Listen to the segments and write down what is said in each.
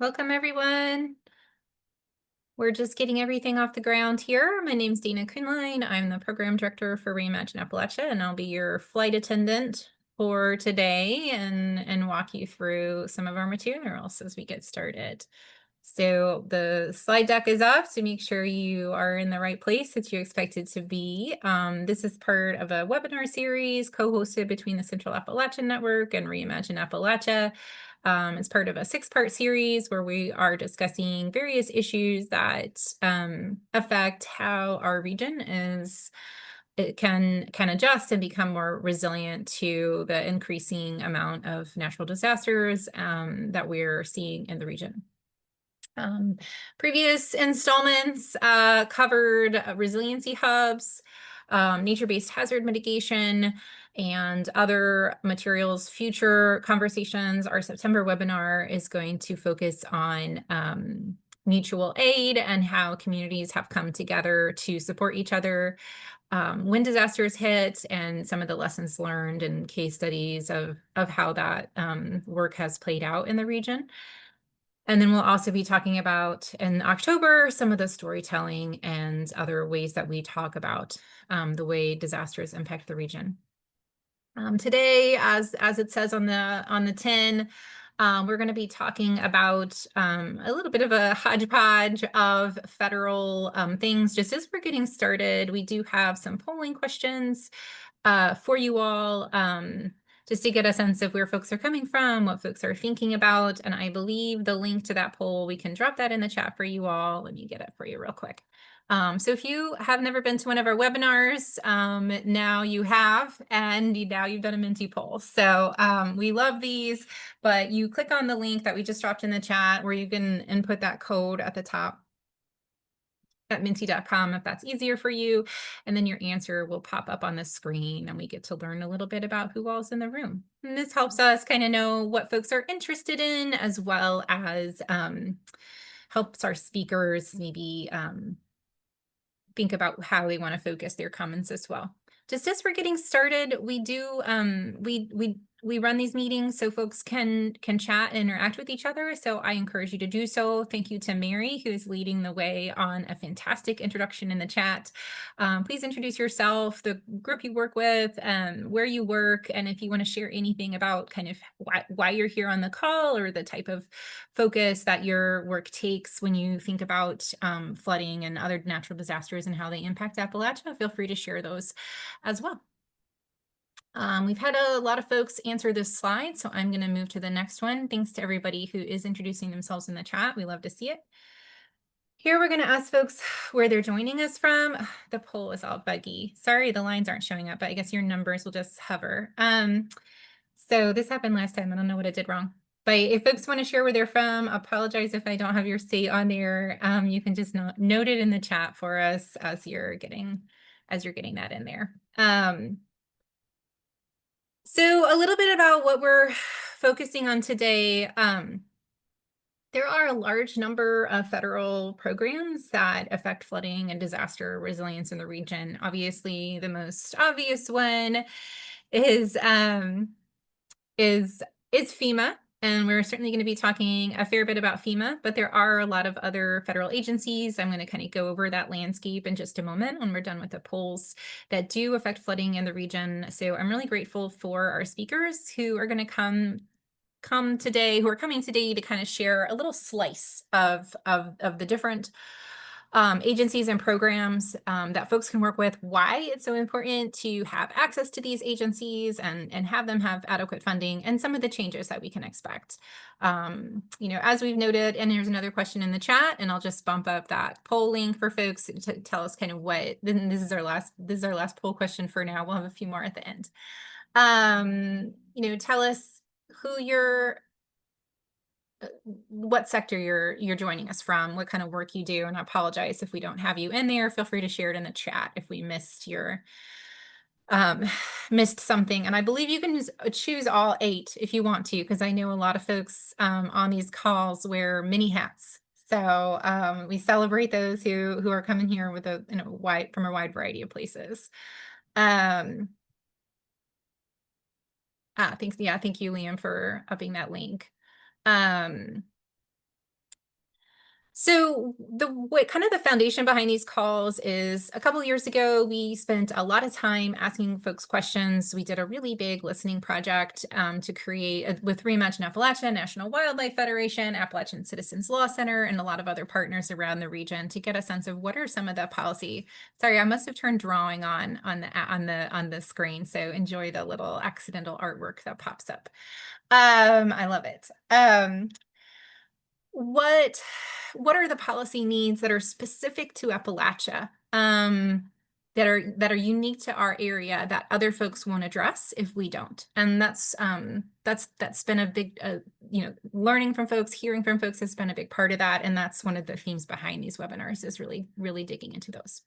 Welcome, everyone. We're just getting everything off the ground here. My name's Dana Kuhnlein. I'm the program director for Reimagine Appalachia, and I'll be your flight attendant for today and walk you through some of our materials as we get started. So the slide deck is up, so make sure you are in the right place that you expected to be. This is part of a webinar series co-hosted between the Central Appalachian Network and Reimagine Appalachia. It's part of a 6-part series where we are discussing various issues that affect how our region it can adjust and become more resilient to the increasing amount of natural disasters that we're seeing in the region. Previous installments covered resiliency hubs, nature-based hazard mitigation, and other materials. Future conversations. Our September webinar is going to focus on mutual aid and how communities have come together to support each other when disasters hit, and some of the lessons learned and case studies of how that work has played out in the region. And then we'll also be talking about in October some of the storytelling and other ways that we talk about the way disasters impact the region. Today, as it says on the tin, we're going to be talking about a little bit of a hodgepodge of federal things. Just as we're getting started, we do have some polling questions for you all, just to get a sense of where folks are coming from, what folks are thinking about. And I believe the link to that poll, we can drop that in the chat for you all. Let me get it for you real quick. So if you have never been to one of our webinars, now you have, and now you've done a Menti poll. So we love these, but you click on the link that we just dropped in the chat where you can input that code at the top at menti.com if that's easier for you. And then your answer will pop up on the screen and we get to learn a little bit about who all's in the room. And this helps us kind of know what folks are interested in, as well as helps our speakers maybe think about how they want to focus their comments as well. Just as we're getting started, we do we run these meetings so folks can chat and interact with each other. So I encourage you to do so. Thank you to Mary, who is leading the way on a fantastic introduction in the chat. Please introduce yourself, the group you work with, where you work, and if you want to share anything about kind of why you're here on the call or the type of focus that your work takes when you think about flooding and other natural disasters and how they impact Appalachia, feel free to share those as well. We've had a lot of folks answer this slide, so I'm going to move to the next one. Thanks to everybody who is introducing themselves in the chat. We love to see it. Here we're going to ask folks where they're joining us from. The poll is all buggy. Sorry, the lines aren't showing up, but I guess your numbers will just hover. So this happened last time. I don't know what I did wrong. But if folks want to share where they're from, apologize if I don't have your state on there. You can just note it in the chat for us as you're getting that in there. So a little bit about what we're focusing on today. There are a large number of federal programs that affect flooding and disaster resilience in the region. Obviously, the most obvious one is FEMA, and we're certainly going to be talking a fair bit about FEMA, but there are a lot of other federal agencies. I'm going to kind of go over that landscape in just a moment when we're done with the polls that do affect flooding in the region. So I'm really grateful for our speakers who are going to come today, who are coming today to kind of share a little slice of the different agencies and programs that folks can work with, why it's so important to have access to these agencies and have them have adequate funding, and some of the changes that we can expect. As we've noted, and there's another question in the chat, and I'll just bump up that poll link for folks to tell us kind of what, this is our last poll question for now. We'll have a few more at the end. Tell us what sector you're joining us from, what kind of work you do, and I apologize if we don't have you in there. Feel free to share it in the chat if we missed something. And I believe you can choose all 8 if you want to, because I know a lot of folks on these calls wear many hats. So we celebrate those who are coming here with from a wide variety of places. Thanks. Yeah, thank you, Liam, for upping that link. So what kind of the foundation behind these calls is a couple of years ago, we spent a lot of time asking folks questions. We did a really big listening project to create with Reimagine Appalachia, National Wildlife Federation, Appalachian Citizens Law Center, and a lot of other partners around the region to get a sense of what are some of the policy. Sorry, I must have turned drawing on the screen. So enjoy the little accidental artwork that pops up. I love it. What what are the policy needs that are specific to Appalachia, that are unique to our area that other folks won't address if we don't? And that's been a big, learning from folks, hearing from folks has been a big part of that, and that's one of the themes behind these webinars is really digging into those.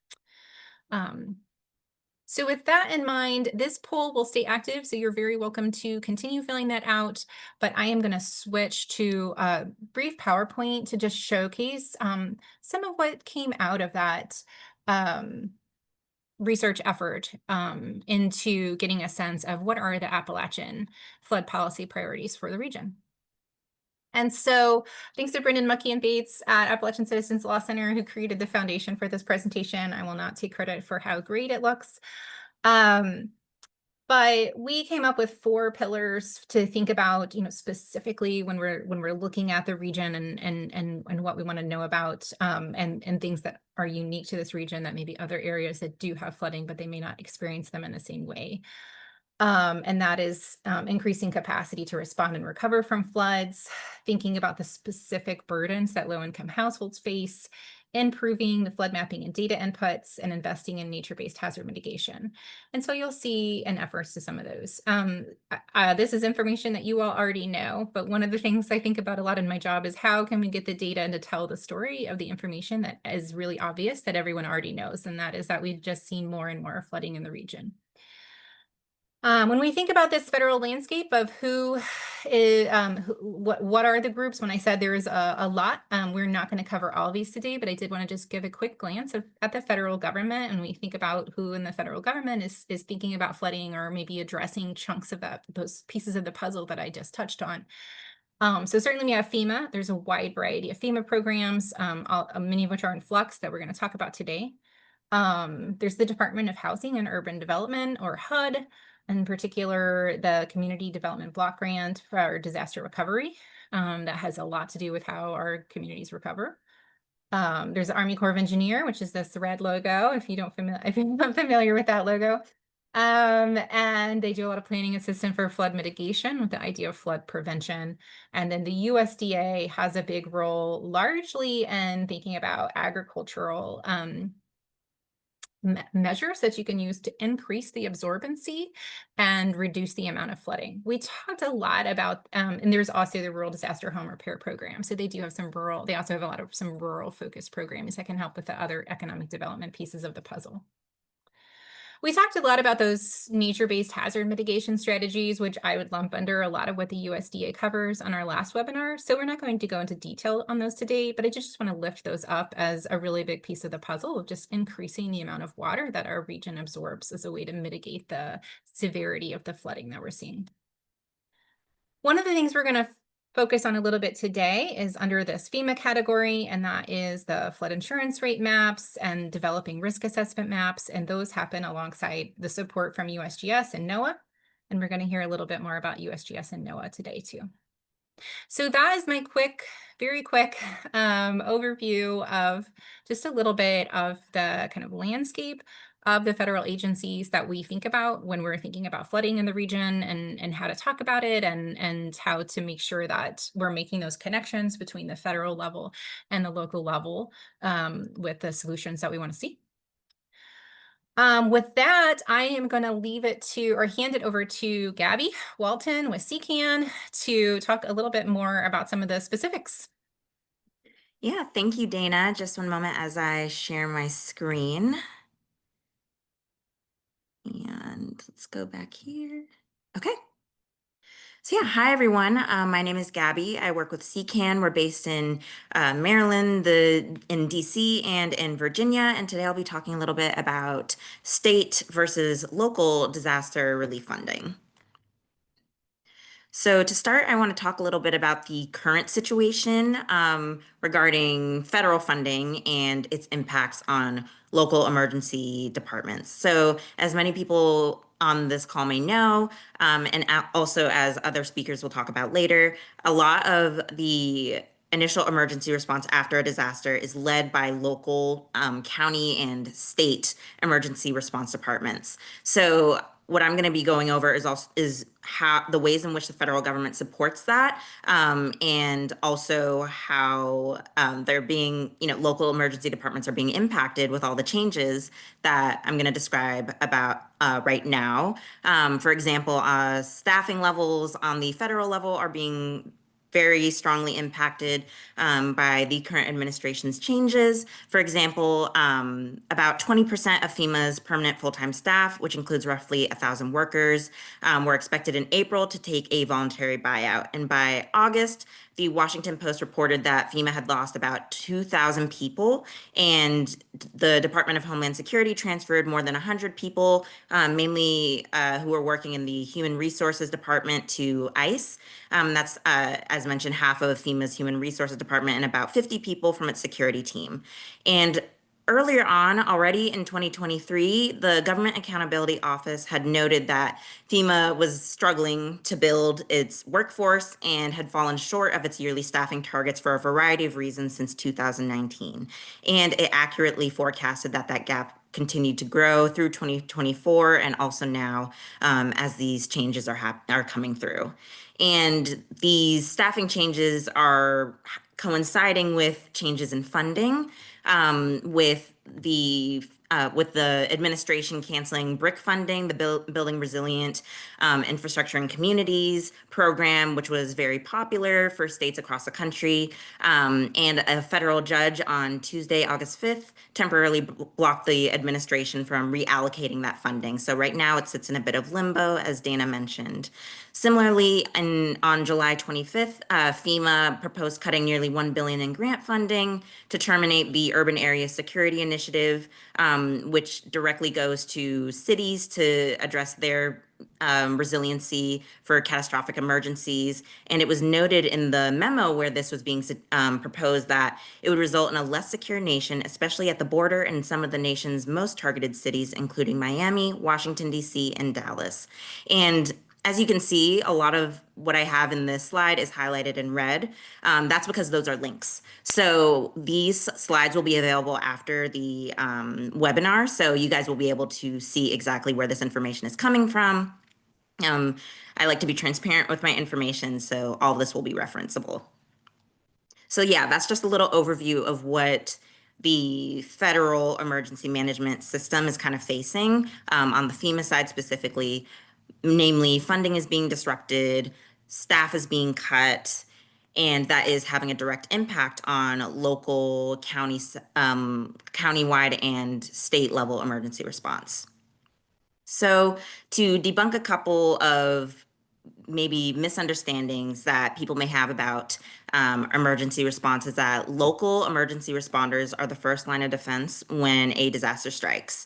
So with that in mind, this poll will stay active, so you're very welcome to continue filling that out, but I am going to switch to a brief PowerPoint to just showcase some of what came out of that research effort into getting a sense of what are the Appalachian flood policy priorities for the region. And so thanks to Brendan Muckey and Bates at Appalachian Citizens Law Center who created the foundation for this presentation. I will not take credit for how great it looks. But we came up with 4 pillars to think about, specifically when we're looking at the region and what we want to know about, and things that are unique to this region that maybe other areas that do have flooding, but they may not experience them in the same way. And that is increasing capacity to respond and recover from floods, thinking about the specific burdens that low-income households face, improving the flood mapping and data inputs, and investing in nature-based hazard mitigation. And so you'll see an efforts to some of those. This is information that you all already know, but one of the things I think about a lot in my job is how can we get the data and to tell the story of the information that is really obvious that everyone already knows, and that is that we've just seen more and more flooding in the region. When we think about this federal landscape of who is, what are the groups, when I said there is a lot, we're not going to cover all of these today, but I did want to just give a quick glance at the federal government, and we think about who in the federal government is thinking about flooding or maybe addressing chunks of those pieces of the puzzle that I just touched on. So certainly we have FEMA. There's a wide variety of FEMA programs, many of which are in flux that we're going to talk about today. There's the Department of Housing and Urban Development, or HUD, in particular, the Community Development Block Grant for disaster recovery. That has a lot to do with how our communities recover. There's the Army Corps of Engineer, which is this red logo, if you're not familiar with that logo. And they do a lot of planning assistance for flood mitigation with the idea of flood prevention. And then the USDA has a big role largely in thinking about agricultural measures that you can use to increase the absorbency and reduce the amount of flooding. We talked a lot about, and there's also the Rural Disaster Home Repair Program. So they do have they also have some rural focused programs that can help with the other economic development pieces of the puzzle. We talked a lot about those nature-based hazard mitigation strategies, which I would lump under a lot of what the USDA covers on our last webinar. So we're not going to go into detail on those today, but I just want to lift those up as a really big piece of the puzzle of just increasing the amount of water that our region absorbs as a way to mitigate the severity of the flooding that we're seeing. One of the things we're going to focus on a little bit today is under this FEMA category, and that is the flood insurance rate maps and developing risk assessment maps. And those happen alongside the support from USGS and NOAA. And we're going to hear a little bit more about USGS and NOAA today too. So that is my very quick overview of just a little bit of the kind of landscape of the federal agencies that we think about when we're thinking about flooding in the region, and how to talk about it, and how to make sure that we're making those connections between the federal level and the local level with the solutions that we want to see. With that, I am going to hand it over to Gabby Walton with CCAN to talk a little bit more about some of the specifics. Yeah, thank you, Dana. Just one moment as I share my screen. And let's go back here. Okay. So yeah, hi everyone. My name is Gabby. I work with CCAN. We're based in Maryland, in DC, and in Virginia. And today I'll be talking a little bit about state versus local disaster relief funding. So to start, I want to talk a little bit about the current situation regarding federal funding and its impacts on local emergency departments. So as many people on this call may know, also as other speakers will talk about later, a lot of the initial emergency response after a disaster is led by local, county, and state emergency response departments. So what I'm going to be going over is how the ways in which the federal government supports that, and also how they're being, local emergency departments are being impacted with all the changes that I'm going to describe about right now. For example, staffing levels on the federal level are being very strongly impacted by the current administration's changes. For example, about 20% of FEMA's permanent full-time staff, which includes roughly 1,000 workers, were expected in April to take a voluntary buyout. And by August, the Washington Post reported that FEMA had lost about 2,000 people, and the Department of Homeland Security transferred more than 100 people, mainly who were working in the Human Resources Department, to ICE. That's, as mentioned, half of FEMA's Human Resources Department and about 50 people from its security team. And earlier on, already in 2023, the Government Accountability Office had noted that FEMA was struggling to build its workforce and had fallen short of its yearly staffing targets for a variety of reasons since 2019. And it accurately forecasted that that gap continued to grow through 2024 and also now as these changes are coming through. And these staffing changes are coinciding with changes in funding, with the administration canceling BRIC funding, the Building Resilient Infrastructure in Communities program, which was very popular for states across the country. And a federal judge on Tuesday, August 5th, temporarily blocked the administration from reallocating that funding. So right now it sits in a bit of limbo, as Dana mentioned. Similarly, on July 25th, FEMA proposed cutting nearly $1 billion in grant funding to terminate the Urban Area Security Initiative, which directly goes to cities to address their resiliency for catastrophic emergencies. And it was noted in the memo where this was being proposed that it would result in a less secure nation, especially at the border and some of the nation's most targeted cities, including Miami, Washington, D.C., and Dallas. And as you can see, a lot of what I have in this slide is highlighted in red. That's because those are links. So these slides will be available after the webinar, so you guys will be able to see exactly where this information is coming from. I like to be transparent with my information, so all of this will be referenceable. So yeah, that's just a little overview of what the federal emergency management system is kind of facing on the FEMA side specifically. Namely, funding is being disrupted, staff is being cut, and that is having a direct impact on local, countywide, and state level emergency response. So to debunk a couple of maybe misunderstandings that people may have about emergency response is that local emergency responders are the first line of defense when a disaster strikes.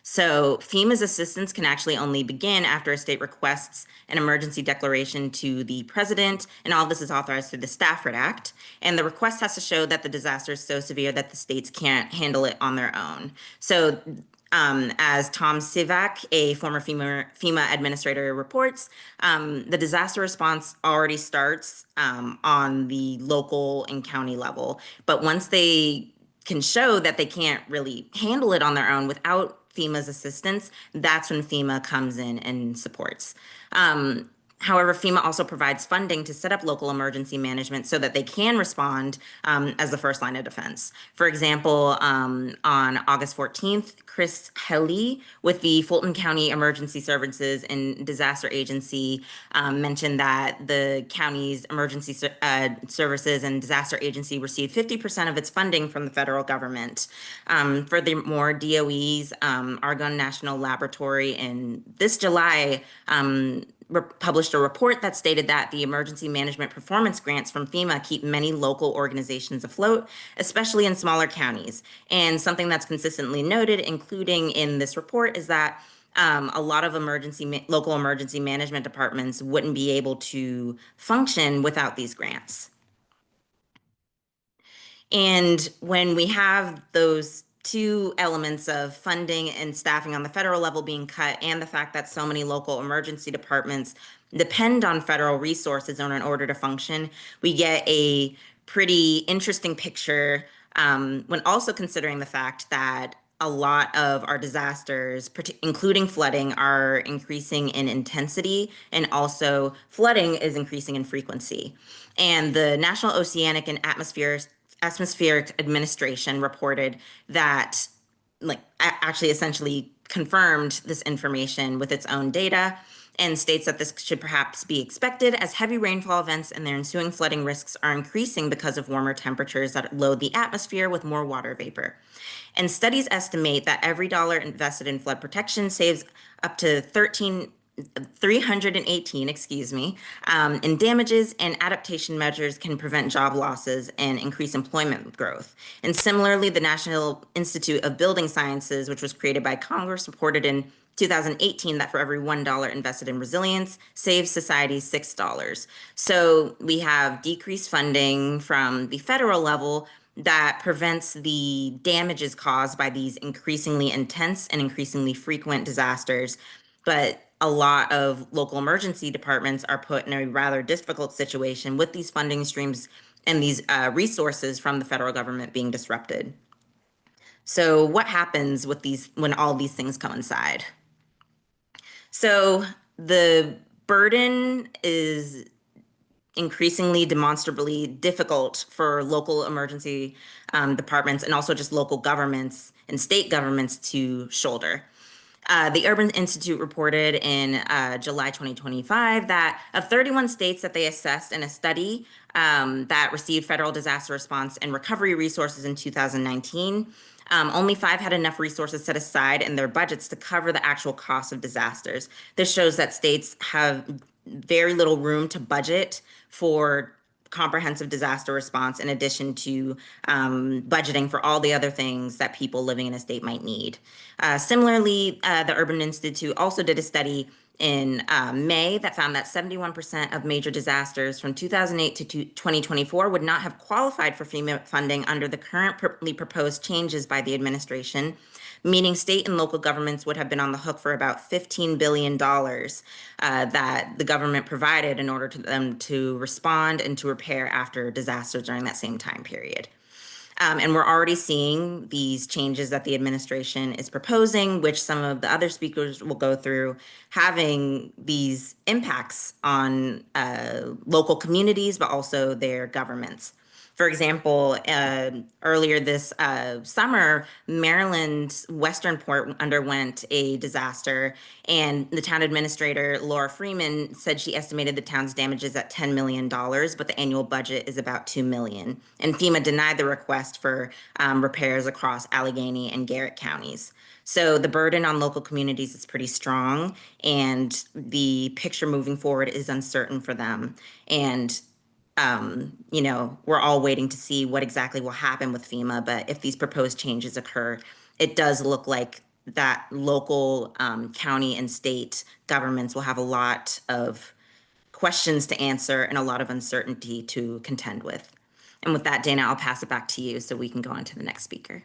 So FEMA's assistance can actually only begin after a state requests an emergency declaration to the president, and all this is authorized through the Stafford Act. And the request has to show that the disaster is so severe that the states can't handle it on their own. So as Tom Sivak, a former FEMA administrator, reports, the disaster response already starts on the local and county level. But once they can show that they can't really handle it on their own without FEMA's assistance, that's when FEMA comes in and supports. However, FEMA also provides funding to set up local emergency management so that they can respond as the first line of defense. For example, on August 14th, Chris Helly with the Fulton County Emergency Services and Disaster Agency mentioned that the county's emergency services and disaster agency received 50% of its funding from the federal government. Furthermore, DOE's Argonne National Laboratory in this July published a report that stated that the emergency management performance grants from FEMA keep many local organizations afloat, especially in smaller counties. And something that's consistently noted, including in this report, is that A lot of local emergency management departments wouldn't be able to function without these grants. And when we have those two elements of funding and staffing on the federal level being cut, and the fact that so many local emergency departments depend on federal resources in order to function, we get a pretty interesting picture when also considering the fact that a lot of our disasters, including flooding, are increasing in intensity, and also flooding is increasing in frequency. And the National Oceanic and Atmospheric Administration reported that, like, actually essentially confirmed this information with its own data, and states that this should perhaps be expected as heavy rainfall events and their ensuing flooding risks are increasing because of warmer temperatures that load the atmosphere with more water vapor. And studies estimate that every dollar invested in flood protection saves up to 318, in damages, and adaptation measures can prevent job losses and increase employment growth. And similarly, the National Institute of Building Sciences, which was created by Congress, reported in 2018 that for every $1 invested in resilience saves society $6. So we have decreased funding from the federal level that prevents the damages caused by these increasingly intense and increasingly frequent disasters. But a lot of local emergency departments are put in a rather difficult situation with these funding streams and these resources from the federal government being disrupted. So what happens with these when all these things coincide? So the burden is increasingly demonstrably difficult for local emergency departments, and also just local governments and state governments to shoulder. The Urban Institute reported in July 2025 that of 31 states that they assessed in a study that received federal disaster response and recovery resources in 2019, only 5 had enough resources set aside in their budgets to cover the actual cost of disasters. This shows that states have very little room to budget for comprehensive disaster response, in addition to budgeting for all the other things that people living in a state might need. Similarly, the Urban Institute also did a study in May that found that 71% of major disasters from 2008 to 2024 would not have qualified for FEMA funding under the currently proposed changes by the administration, meaning state and local governments would have been on the hook for about $15 billion that the government provided in order to them to respond and to repair after disasters during that same time period. And we're already seeing these changes that the administration is proposing, which some of the other speakers will go through, having these impacts on local communities, but also their governments. For example, earlier this summer, Maryland's Western Port underwent a disaster, and the town administrator, Laura Freeman, said she estimated the town's damages at $10 million, but the annual budget is about $2 million. And FEMA denied the request for repairs across Allegheny and Garrett counties. So the burden on local communities is pretty strong, and the picture moving forward is uncertain for them. And we're all waiting to see what exactly will happen with FEMA, but if these proposed changes occur, it does look like that local, county and state governments will have a lot of questions to answer and a lot of uncertainty to contend with. And with that, Dana, I'll pass it back to you so we can go on to the next speaker.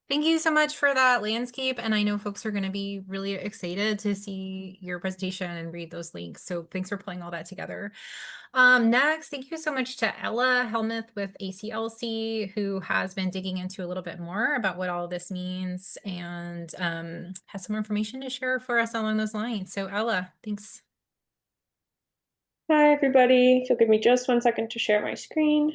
Thank you so much for that landscape. And I know folks are going to be really excited to see your presentation and read those links. So thanks for pulling all that together. Next, thank you so much to Ella Helmuth with ACLC, who has been digging into a little bit more about what all this means and has some information to share for us along those lines. So Ella, thanks. Hi, everybody. If you'll give me just 1 second to share my screen.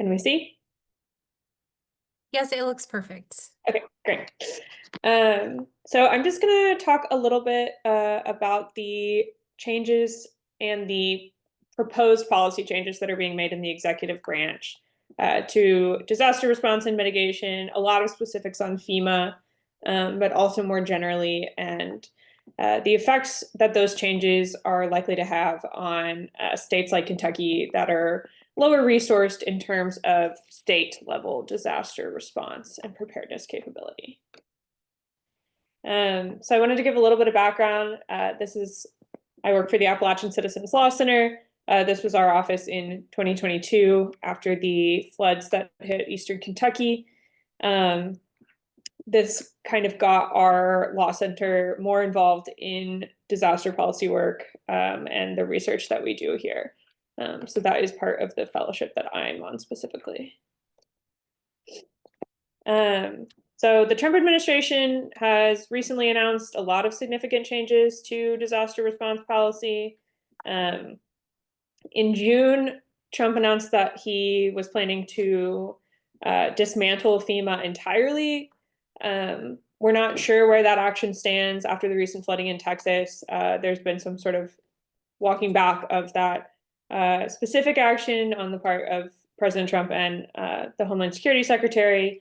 Can we see? Yes, it looks perfect. Okay, great. So I'm just going to talk a little bit about the changes and the proposed policy changes that are being made in the executive branch to disaster response and mitigation, a lot of specifics on FEMA, but also more generally. And the effects that those changes are likely to have on states like Kentucky that are lower resourced in terms of state level disaster response and preparedness capability. So I wanted to give a little bit of background. I work for the Appalachian Citizens Law Center. This was our office in 2022 after the floods that hit Eastern Kentucky. This kind of got our law center more involved in disaster policy work and the research that we do here. So that is part of the fellowship that I'm on specifically. So the Trump administration has recently announced a lot of significant changes to disaster response policy. In June, Trump announced that he was planning to dismantle FEMA entirely. We're not sure where that action stands after the recent flooding in Texas. There's been some sort of walking back of that specific action on the part of President Trump and the Homeland Security Secretary.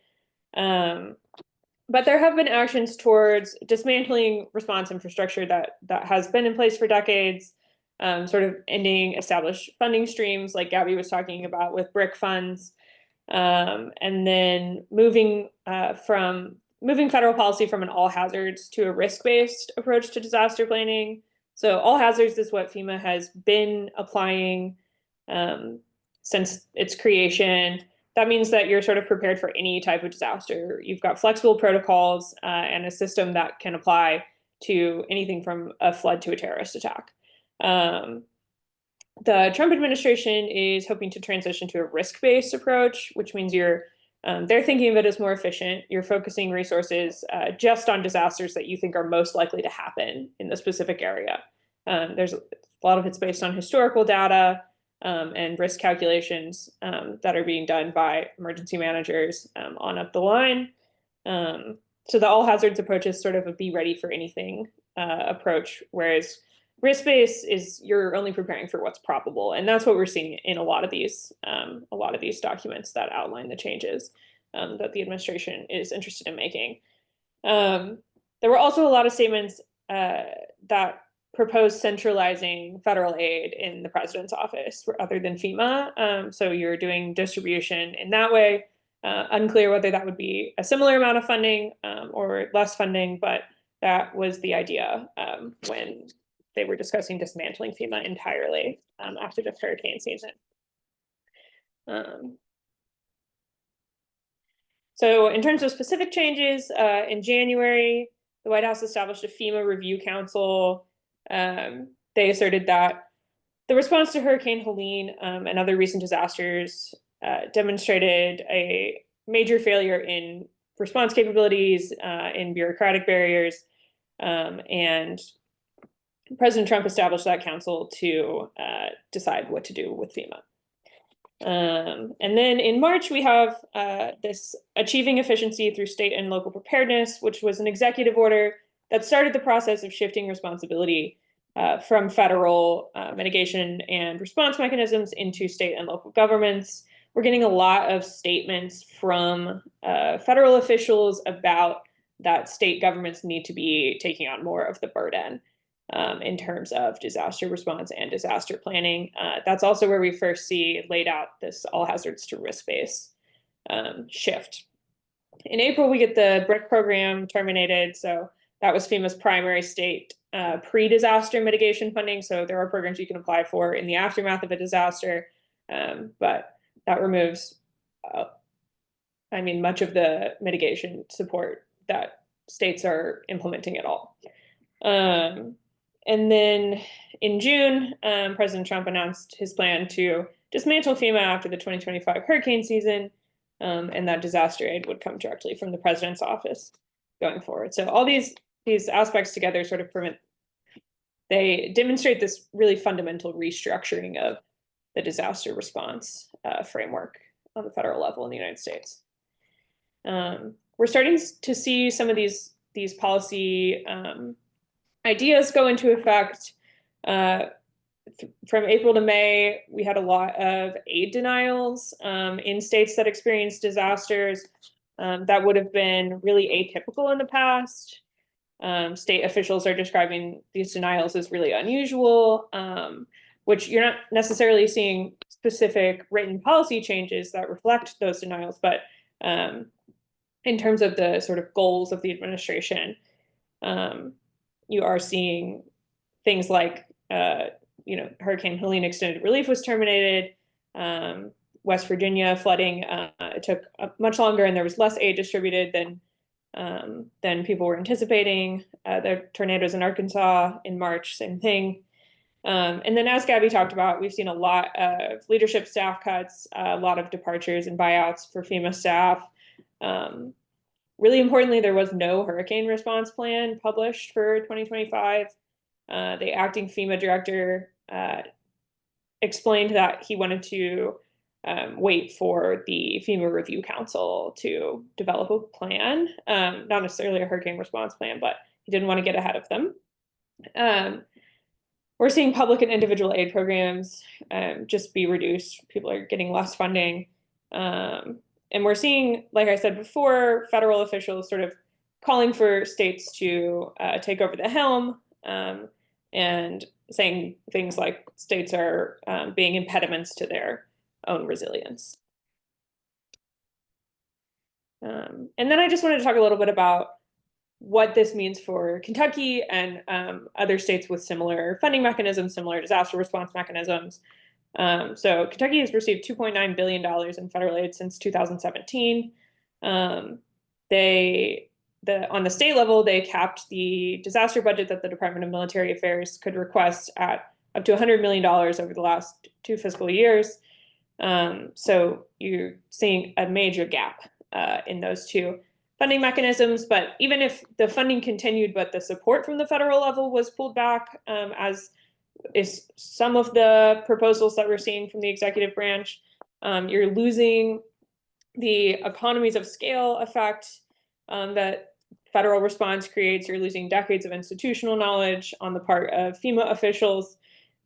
But there have been actions towards dismantling response infrastructure that has been in place for decades, sort of ending established funding streams like Gabby was talking about with BRIC funds, and then moving federal policy from an all hazards to a risk-based approach to disaster planning. So all hazards is what FEMA has been applying since its creation. That means that you're sort of prepared for any type of disaster. You've got flexible protocols and a system that can apply to anything from a flood to a terrorist attack. The Trump administration is hoping to transition to a risk-based approach, which means they're thinking of it as more efficient. You're focusing resources just on disasters that you think are most likely to happen in the specific area. There's a lot of it's based on historical data and risk calculations that are being done by emergency managers on up the line. So the all hazards approach is sort of a be ready for anything approach, whereas risk-based is you're only preparing for what's probable, and that's what we're seeing in a lot of these documents that outline the changes that the administration is interested in making. There were also a lot of statements that proposed centralizing federal aid in the president's office other than FEMA. So you're doing distribution in that way. Unclear whether that would be a similar amount of funding or less funding, but that was the idea when they were discussing dismantling FEMA entirely after the hurricane season. So in terms of specific changes, in January, the White House established a FEMA Review Council. They asserted that the response to Hurricane Helene and other recent disasters demonstrated a major failure in response capabilities, in bureaucratic barriers, and President Trump established that council to decide what to do with FEMA. And then in March, we have this Achieving Efficiency Through State and Local Preparedness, which was an executive order that started the process of shifting responsibility from federal mitigation and response mechanisms into state and local governments. We're getting a lot of statements from federal officials about that state governments need to be taking on more of the burden in terms of disaster response and disaster planning. That's also where we first see laid out this all hazards to risk-based shift. In April, we get the BRIC program terminated. So that was FEMA's primary state pre-disaster mitigation funding. So there are programs you can apply for in the aftermath of a disaster, but that removes, much of the mitigation support that states are implementing at all. And then in June, President Trump announced his plan to dismantle FEMA after the 2025 hurricane season, and that disaster aid would come directly from the president's office going forward. So all these aspects together sort of they demonstrate this really fundamental restructuring of the disaster response framework on the federal level in the United States. We're starting to see some of these policy ideas go into effect. From April to May, we had a lot of aid denials in states that experienced disasters that would have been really atypical in the past. State officials are describing these denials as really unusual, which you're not necessarily seeing specific written policy changes that reflect those denials, but in terms of the sort of goals of the administration, you are seeing things like, Hurricane Helene extended relief was terminated. West Virginia flooding, it took much longer, and there was less aid distributed than people were anticipating. The tornadoes in Arkansas in March, same thing. And then, as Gabby talked about, we've seen a lot of leadership staff cuts, a lot of departures and buyouts for FEMA staff. Really importantly, there was no hurricane response plan published for 2025. The acting FEMA director explained that he wanted to wait for the FEMA Review Council to develop a plan, not necessarily a hurricane response plan, but he didn't want to get ahead of them. We're seeing public and individual aid programs just be reduced. People are getting less funding. And we're seeing, like I said before, federal officials sort of calling for states to take over the helm and saying things like states are being impediments to their own resilience. And then I just wanted to talk a little bit about what this means for Kentucky and other states with similar funding mechanisms, similar disaster response mechanisms. So Kentucky has received $2.9 billion in federal aid since 2017. On the state level, they capped the disaster budget that the Department of Military Affairs could request at up to $100 million over the last 2 fiscal years. So you're seeing a major gap in those two funding mechanisms. But even if the funding continued, but the support from the federal level was pulled back, as is some of the proposals that we're seeing from the executive branch, you're losing the economies of scale effect that federal response creates. You're losing decades of institutional knowledge on the part of FEMA officials.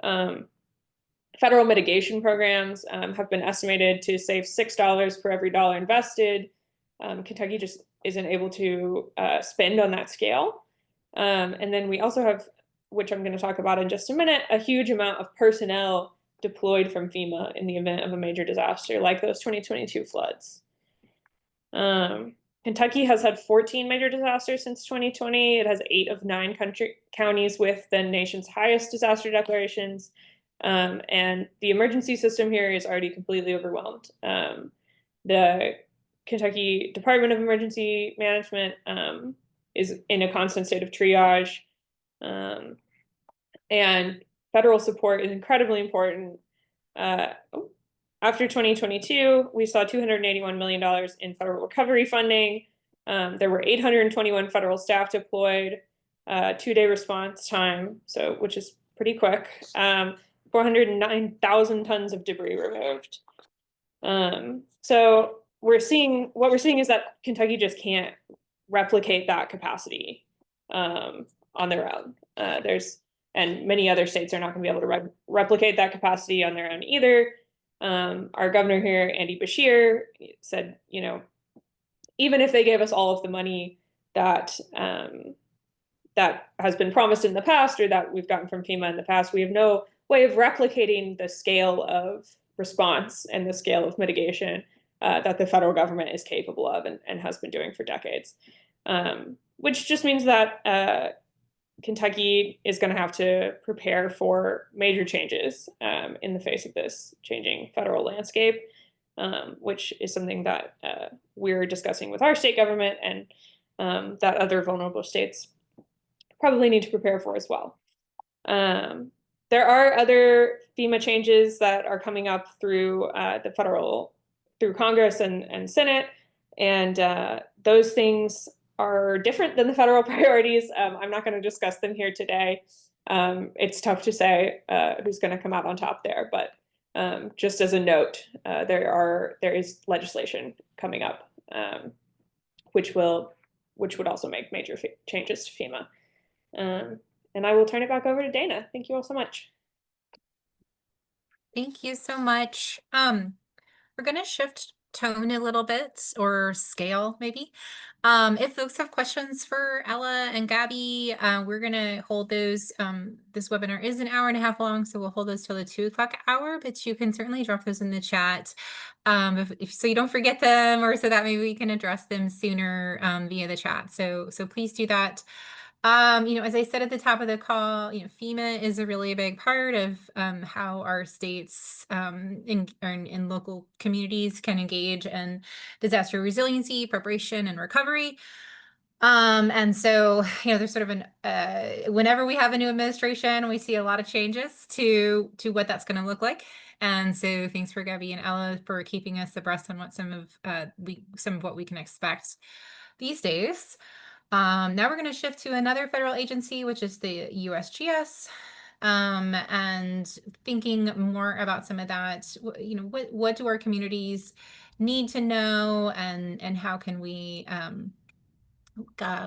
Federal mitigation programs have been estimated to save $6 per every dollar invested. Kentucky just isn't able to spend on that scale. And then we also have, which I'm going to talk about in just a minute, a huge amount of personnel deployed from FEMA in the event of a major disaster, like those 2022 floods. Kentucky has had 14 major disasters since 2020. It has 8 of 9 counties with the nation's highest disaster declarations. And the emergency system here is already completely overwhelmed. The Kentucky Department of Emergency Management is in a constant state of triage. And federal support is incredibly important. After 2022, we saw $281 million in federal recovery funding. There were 821 federal staff deployed, 2-day response time, which is pretty quick. 409,000 tons of debris removed. So what we're seeing is that Kentucky just can't replicate that capacity on their own. And many other states are not going to be able to replicate that capacity on their own either. Our governor here, Andy Beshear, said, even if they gave us all of the money that that has been promised in the past or that we've gotten from FEMA in the past, we have no way of replicating the scale of response and the scale of mitigation that the federal government is capable of and has been doing for decades. Which just means that Kentucky is going to have to prepare for major changes in the face of this changing federal landscape, which is something that we're discussing with our state government and that other vulnerable states probably need to prepare for as well. There are other FEMA changes that are coming up through through Congress and Senate, and those things are different than the federal priorities. I'm not going to discuss them here today. It's tough to say who's going to come out on top there, but just as a note, there is legislation coming up, which would also make major changes to FEMA. And I will turn it back over to Dana. Thank you all so much. Thank you so much. We're going to shift tone a little bit or scale maybe. If folks have questions for Ella and Gabby, we're gonna hold those. This webinar is an hour and a half long, so we'll hold those till the 2 o'clock hour, but you can certainly drop those in the chat. If so you don't forget them, or so that maybe we can address them sooner via the chat. So please do that. As I said at the top of the call, FEMA is a really big part of how our states and local communities can engage in disaster resiliency, preparation, and recovery. And so, there's sort of whenever we have a new administration, we see a lot of changes to what that's going to look like. And so thanks for Gabby and Ella for keeping us abreast on what some of what we can expect these days. Now we're going to shift to another federal agency, which is the USGS, and thinking more about some of that. What do our communities need to know, and how can we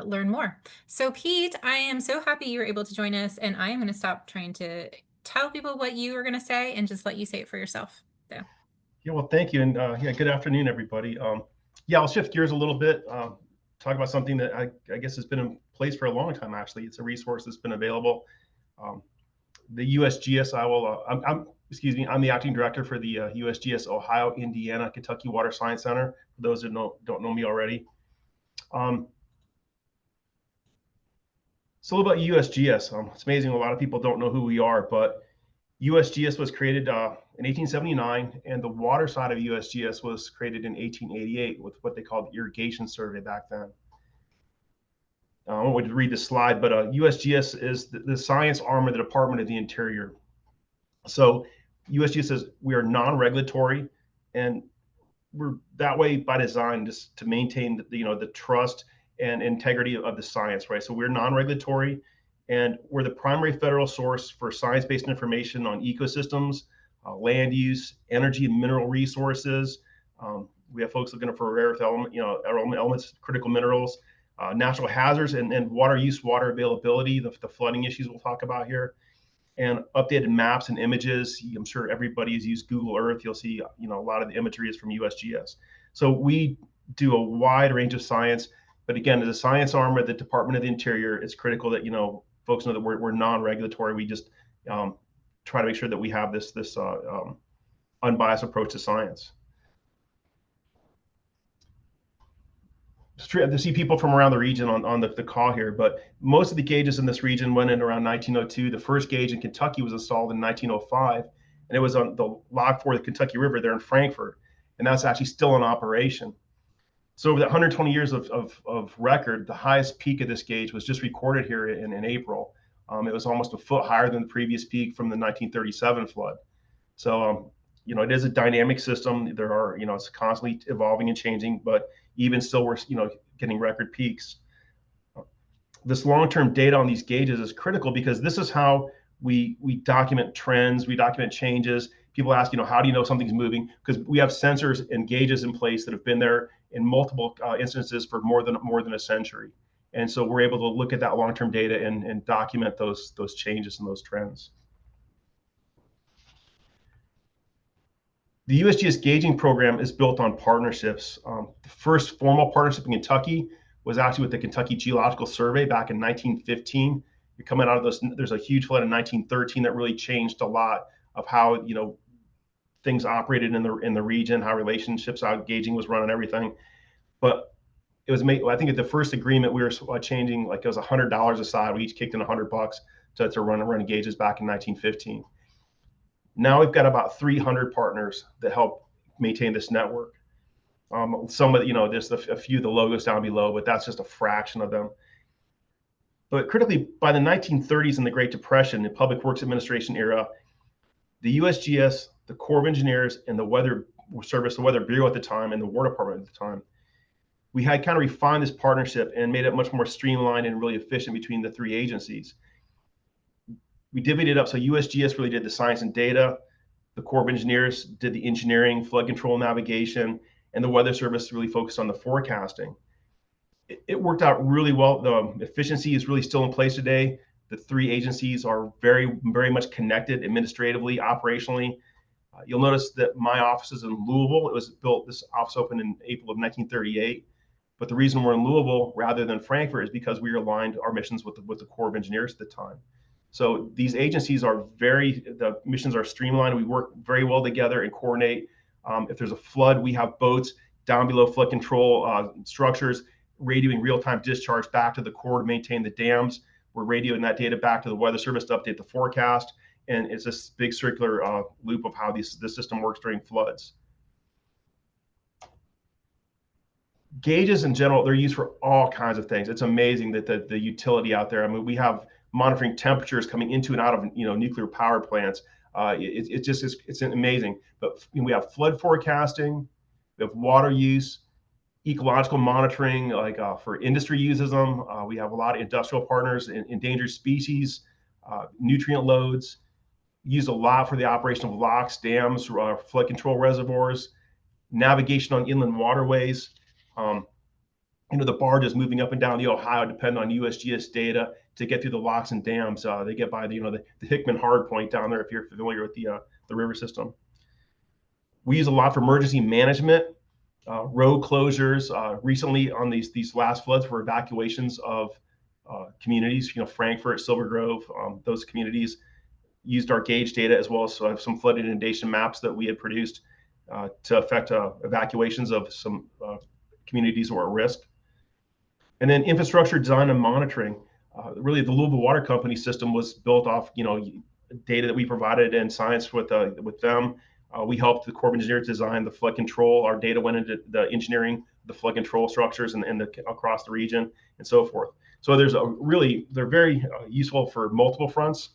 learn more? So, Pete, I am so happy you were able to join us, and I am going to stop trying to tell people what you are going to say and just let you say it for yourself. So. Yeah, well, thank you, and good afternoon, everybody. I'll shift gears a little bit. Talk about something that I guess has been in place for a long time. Actually, it's a resource that's been available. The USGS. I'm the acting director for the USGS Ohio, Indiana, Kentucky Water Science Center. For those that don't know me already. So a little about USGS. It's amazing a lot of people don't know who we are, but USGS was created in 1879, and the water side of USGS was created in 1888 with what they called the irrigation survey back then. I won't read the slide, but USGS is the science arm of the Department of the Interior. So USGS says we are non-regulatory, and we're that way by design, just to maintain the trust and integrity of the science, right? So we're non-regulatory, and we're the primary federal source for science-based information on ecosystems, land use, energy and mineral resources. We have folks looking for rare earth elements, critical minerals, natural hazards, and water use, water availability, the flooding issues we'll talk about here, and updated maps and images. I'm sure everybody has used Google Earth. You'll see, a lot of the imagery is from USGS. So we do a wide range of science, but again, as a science arm of the Department of the Interior, it's critical that folks know that we're non-regulatory. We just try to make sure that we have this unbiased approach to science. To see people from around the region on the call here, but most of the gauges in this region went in around 1902. The first gauge in Kentucky was installed in 1905, and it was on the Log 4 of the Kentucky River there in Frankfort, and that's actually still in operation. So over the 120 years of record, the highest peak of this gauge was just recorded here in April. It was almost a foot higher than the previous peak from the 1937 flood. So it is a dynamic system. There are, it's constantly evolving and changing, but even still, we're, getting record peaks. This long-term data on these gauges is critical because this is how we document trends, we document changes. People ask, how do you know something's moving? Because we have sensors and gauges in place that have been there in multiple instances for more than a century. And so we're able to look at that long-term data and document those changes and those trends. The USGS gauging program is built on partnerships. The first formal partnership in Kentucky was actually with the Kentucky Geological Survey back in 1915. You're coming out of those, there's a huge flood in 1913 that really changed a lot of how things operated in the region, how relationships, how gauging was run, and everything. But it was made. I think at the first agreement we were changing, like it was $100 a side. We each kicked in $100 to run gauges back in 1915. Now we've got about 300 partners that help maintain this network. Some of there's a few of the logos down below, but that's just a fraction of them. But critically, by the 1930s and the Great Depression, the Public Works Administration era, the USGS, the Corps of Engineers, and the Weather Service, the Weather Bureau at the time, and the War Department at the time, we had kind of refined this partnership and made it much more streamlined and really efficient between the three agencies. We divvied it up. So USGS really did the science and data, the Corps of Engineers did the engineering, flood control, navigation, and the Weather Service really focused on the forecasting. It worked out really well. The efficiency is really still in place today. The three agencies are very, very much connected administratively, operationally. You'll notice that my office is in Louisville. This office opened in April of 1938. But the reason we're in Louisville rather than Frankfurt is because we aligned our missions with the Corps of Engineers at the time. So these agencies the missions are streamlined. We work very well together and coordinate. If there's a flood, we have boats down below flood control structures, radioing real-time discharge back to the Corps to maintain the dams. We're radioing that data back to the Weather Service to update the forecast. And it's this big circular loop of how the system works during floods. Gauges in general, they're used for all kinds of things. It's amazing that the utility out there. I mean, we have monitoring temperatures coming into and out of nuclear power plants. It's amazing. But we have flood forecasting, we have water use, ecological monitoring, like for industry uses them. We have a lot of industrial partners, endangered species, nutrient loads, used a lot for the operation of locks, dams, flood control reservoirs, navigation on inland waterways. The barges moving up and down the Ohio depend on USGS data to get through the locks and dams. They get by the Hickman hard point down there if you're familiar with the river system. We use a lot for emergency management, road closures. Recently on these last floods for evacuations of communities, Frankfurt, Silver Grove, those communities used our gauge data as well as some flood inundation maps that we had produced to affect evacuations of some communities who are at risk. And then infrastructure design and monitoring. Really, the Louisville Water Company system was built off, data that we provided and science with them. We helped the Corps of Engineers design the flood control. Our data went into the engineering, the flood control structures, and across the region, and so forth. So they're very useful for multiple fronts.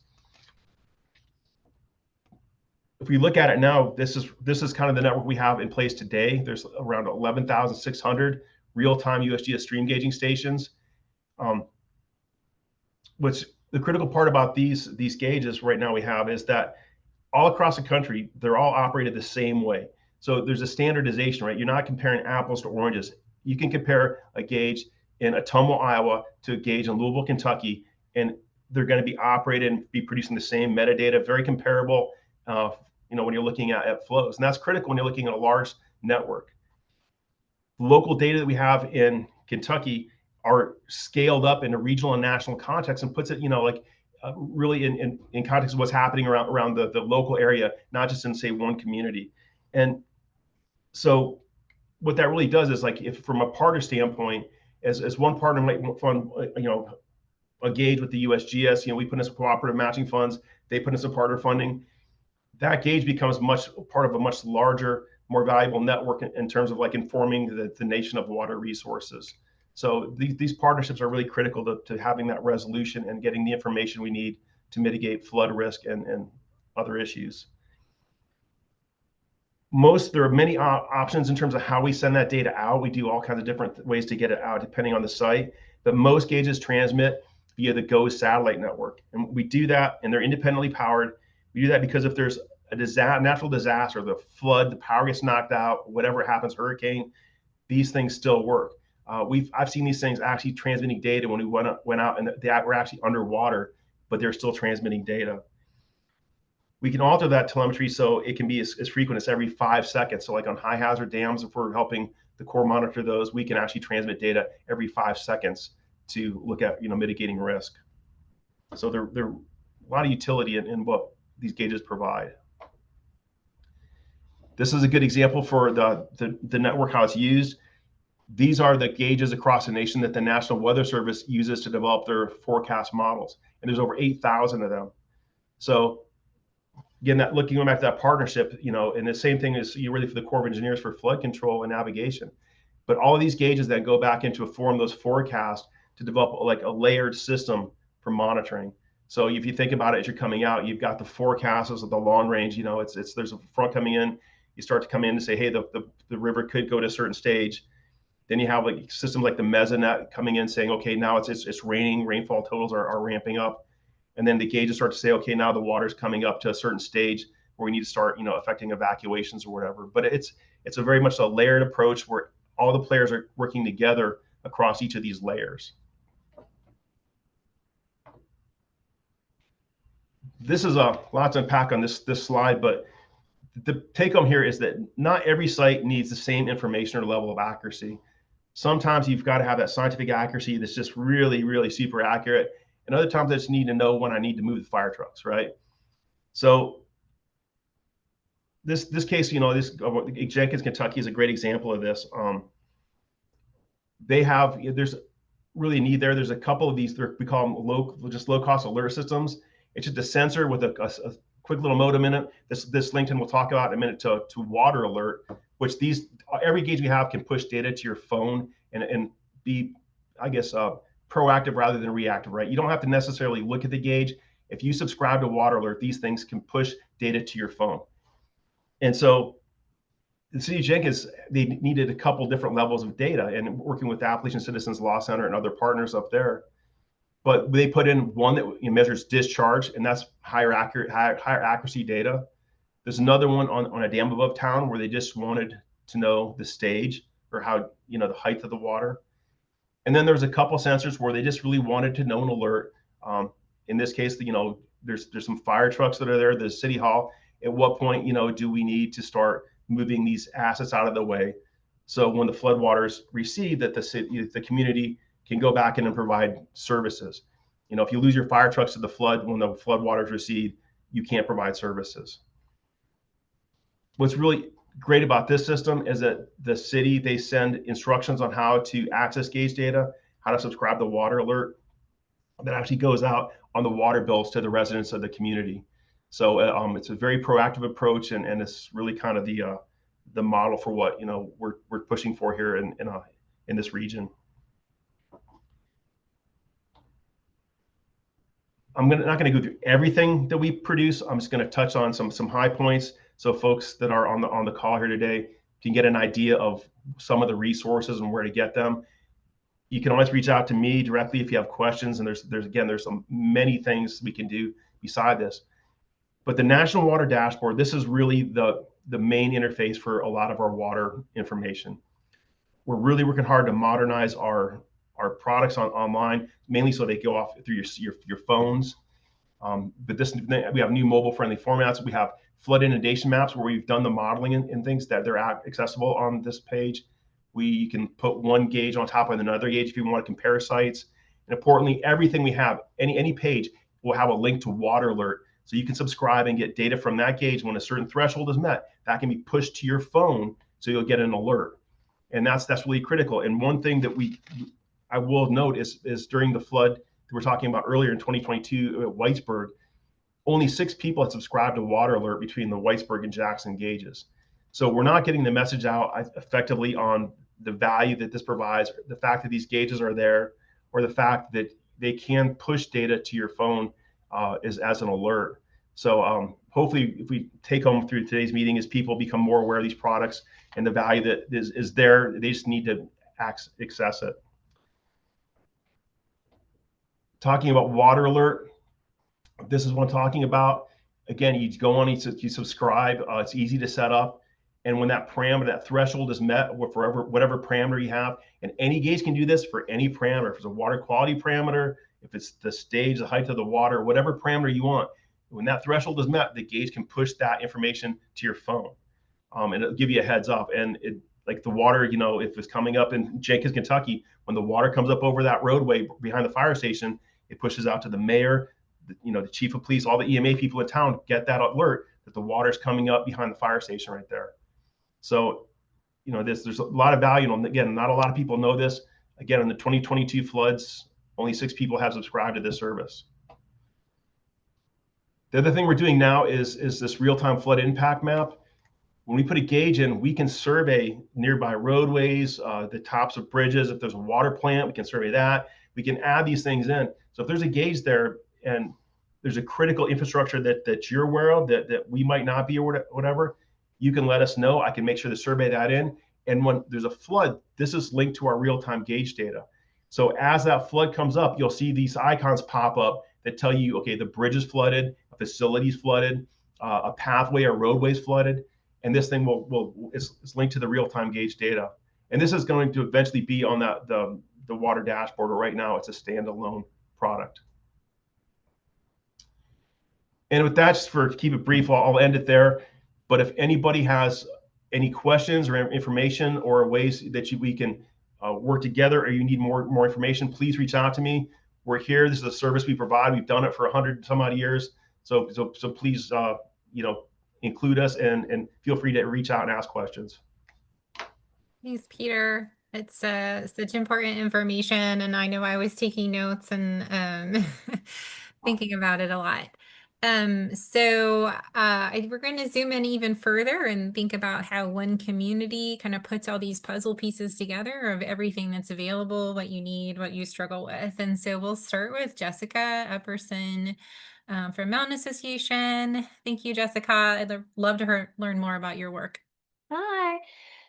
If we look at it now, this is kind of the network we have in place today. There's around 11,600 real-time USGS stream gauging stations. What's the critical part about these gauges right now we have is that all across the country, they're all operated the same way. So there's a standardization, right? You're not comparing apples to oranges. You can compare a gauge in Ottumwa, Iowa to a gauge in Louisville, Kentucky, and they're going to be operated and be producing the same metadata, very comparable, when you're looking at flows. And that's critical when you're looking at a large network. Local data that we have in Kentucky are scaled up into regional and national context and puts it, really in context of what's happening around the local area, not just in, say, one community. And so what that really does is, like, if from a partner standpoint, as one partner might fund, a gauge with the USGS, we put in some cooperative matching funds, they put in some partner funding, that gauge becomes part of a much larger, more valuable network in terms of like informing the nation of water resources. So these partnerships are really critical to having that resolution and getting the information we need to mitigate flood risk and other issues. There are many options in terms of how we send that data out. We do all kinds of different ways to get it out depending on the site, but most gauges transmit via the GOES satellite network. And we do that, and they're independently powered. We do that because if there's a natural disaster, the flood, the power gets knocked out, whatever happens, hurricane, these things still work. I've seen these things actually transmitting data when we went out and they were actually underwater, but they're still transmitting data. We can alter that telemetry so it can be as frequent as every 5 seconds. So like on high hazard dams, if we're helping the Corps monitor those, we can actually transmit data every 5 seconds to look at mitigating risk. So there a lot of utility in what these gauges provide. This is a good example for the network, how it's used. These are the gauges across the nation that the National Weather Service uses to develop their forecast models. And there's over 8,000 of them. So again, looking back to that partnership, and the same thing is really for the Corps of Engineers for flood control and navigation. But all of these gauges then go back into form those forecasts to develop like a layered system for monitoring. So if you think about it, as you're coming out, you've got the forecasts of the long range. There's a front coming in. You start to come in and say, hey, the river could go to a certain stage. Then you have like systems like the Mesonet coming in saying, okay, now it's raining, rainfall totals are ramping up. And then the gauges start to say, okay, now the water's coming up to a certain stage where we need to start, affecting evacuations or whatever. But it's a very much a layered approach where all the players are working together across each of these layers. This is a lot to unpack on this slide, but the take home here is that not every site needs the same information or level of accuracy. Sometimes you've got to have that scientific accuracy that's just really, really super accurate. And other times I just need to know when I need to move the fire trucks, right? So this case, this Jenkins, Kentucky is a great example of this. There's really a need there. There's a couple of these, we call them low cost alert systems. It's just a sensor with a quick little modem in it. This LinkedIn we'll talk about in a minute to water alert, which every gauge we have can push data to your phone and be, I guess, proactive rather than reactive, right? You don't have to necessarily look at the gauge. If you subscribe to water alert, these things can push data to your phone. And so the city of Jenkins, they needed a couple different levels of data, and working with the Appalachian Citizens Law Center and other partners up there. But they put in one that measures discharge, and that's higher accuracy data. There's another one on a dam above town where they just wanted to know the stage or how, the height of the water. And then there's a couple sensors where they just really wanted to know an alert. In this case, there's some fire trucks that are there, the city hall. At what point, do we need to start moving these assets out of the way? So when the floodwaters recede, that the community can go back in and provide services. If you lose your fire trucks to the flood, when the floodwaters recede, you can't provide services. What's really great about this system is that the city, they send instructions on how to access gauge data, how to subscribe to water alert. That actually goes out on the water bills to the residents of the community. So it's a very proactive approach, and it's really kind of the model for what we're pushing for here in this region. I'm not going to go through everything that we produce. I'm just going to touch on some high points, so folks that are on the call here today can get an idea of some of the resources and where to get them. You can always reach out to me directly if you have questions, and there's many things we can do beside this. But the National Water Dashboard, this is really the main interface for a lot of our water information. We're really working hard to modernize our products online, mainly so they go off through your phones. But we have new mobile-friendly formats. We have flood inundation maps where we've done the modeling and things that they're accessible on this page. You can put one gauge on top of another gauge if you want to compare sites. And importantly, everything we have, any page will have a link to water alert. So you can subscribe and get data from that gauge. When a certain threshold is met, that can be pushed to your phone, so you'll get an alert. And that's really critical. And one thing that I will note is during the flood that we were talking about earlier in 2022 at Whitesburg, only 6 people had subscribed to water alert between the Whitesburg and Jackson gauges. So we're not getting the message out effectively on the value that this provides, the fact that these gauges are there, or the fact that they can push data to your phone as an alert. So hopefully, if we take home through today's meeting, is people become more aware of these products and the value that is there. They just need to access it. Talking about water alert, this is what I'm talking about. Again, you go on, you subscribe. It's easy to set up. And when that parameter, that threshold is met, for whatever parameter you have, and any gauge can do this for any parameter. If it's a water quality parameter, if it's the stage, the height of the water, whatever parameter you want, when that threshold is met, the gauge can push that information to your phone, and it'll give you a heads up. And like the water, if it's coming up in Jenkins, Kentucky, when the water comes up over that roadway behind the fire station, it pushes out to the mayor, the chief of police, all the EMA people in town get that alert that the water's coming up behind the fire station right there. So, there's a lot of value. And again, not a lot of people know this. Again, in the 2022 floods, only 6 people have subscribed to this service. The other thing we're doing now is this real-time flood impact map. When we put a gauge in, we can survey nearby roadways, the tops of bridges. If there's a water plant, we can survey that. We can add these things in. So if there's a gauge there and there's a critical infrastructure that you're aware of that we might not be, or whatever, you can let us know. I can make sure to survey that in. And when there's a flood, this is linked to our real-time gauge data. So as that flood comes up, you'll see these icons pop up that tell you, okay, the bridge is flooded, a facility is flooded, a pathway or roadway is flooded. And this thing is linked to the real-time gauge data. And this is going to eventually be on the water dashboard, or right now it's a standalone product. And with that, just to keep it brief, I'll end it there. But if anybody has any questions or information or ways that we can work together, or you need more information, please reach out to me. We're here. This is a service we provide. We've done it for 100 some odd years. So please, include us and feel free to reach out and ask questions. Thanks, Peter. It's such important information, and I know I was taking notes and thinking about it a lot. We're going to zoom in even further and think about how one community kind of puts all these puzzle pieces together of everything that's available, what you need, what you struggle with. And so we'll start with Jessica Epperson from Mountain Association. Thank you, Jessica. I'd love to learn more about your work. Hi.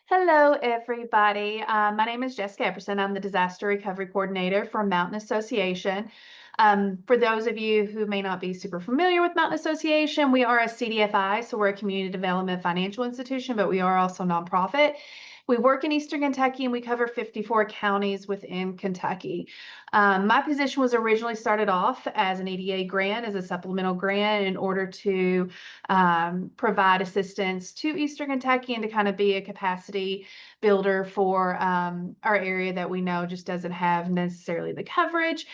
Hello, everybody. My name is Jessica Epperson. I'm the Disaster Recovery Coordinator for Mountain Association. For those of you who may not be super familiar with Mountain Association, we are a CDFI, so we're a community development financial institution, but we are also nonprofit. We work in Eastern Kentucky and we cover 54 counties within Kentucky. My position was originally started off as an EDA grant, as a supplemental grant in order to provide assistance to Eastern Kentucky and to kind of be a capacity builder for our area that we know just doesn't have necessarily the coverage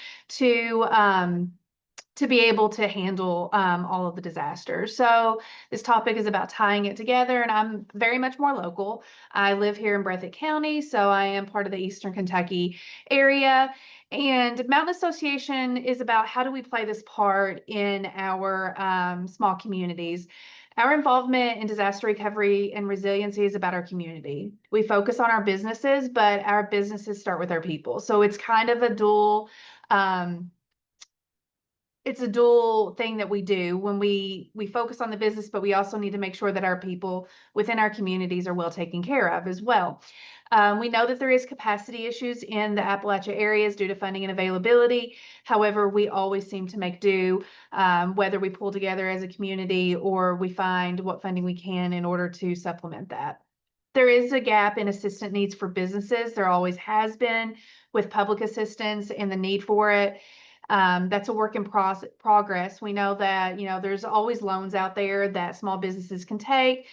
to be able to handle all of the disasters. So this topic is about tying it together, and I'm very much more local. I live here in Breathitt County, so I am part of the Eastern Kentucky area. And Mountain Association is about how do we play this part in our small communities. Our involvement in disaster recovery and resiliency is about our community. We focus on our businesses, but our businesses start with our people. So it's kind of a dual thing that we do when we focus on the business, but we also need to make sure that our people within our communities are well taken care of as well. We know that there is capacity issues in the Appalachia areas due to funding and availability. However, we always seem to make do, whether we pull together as a community or we find what funding we can in order to supplement that. There is a gap in assistance needs for businesses. There always has been with public assistance and the need for it. That's a work in progress. We know that, there's always loans out there that small businesses can take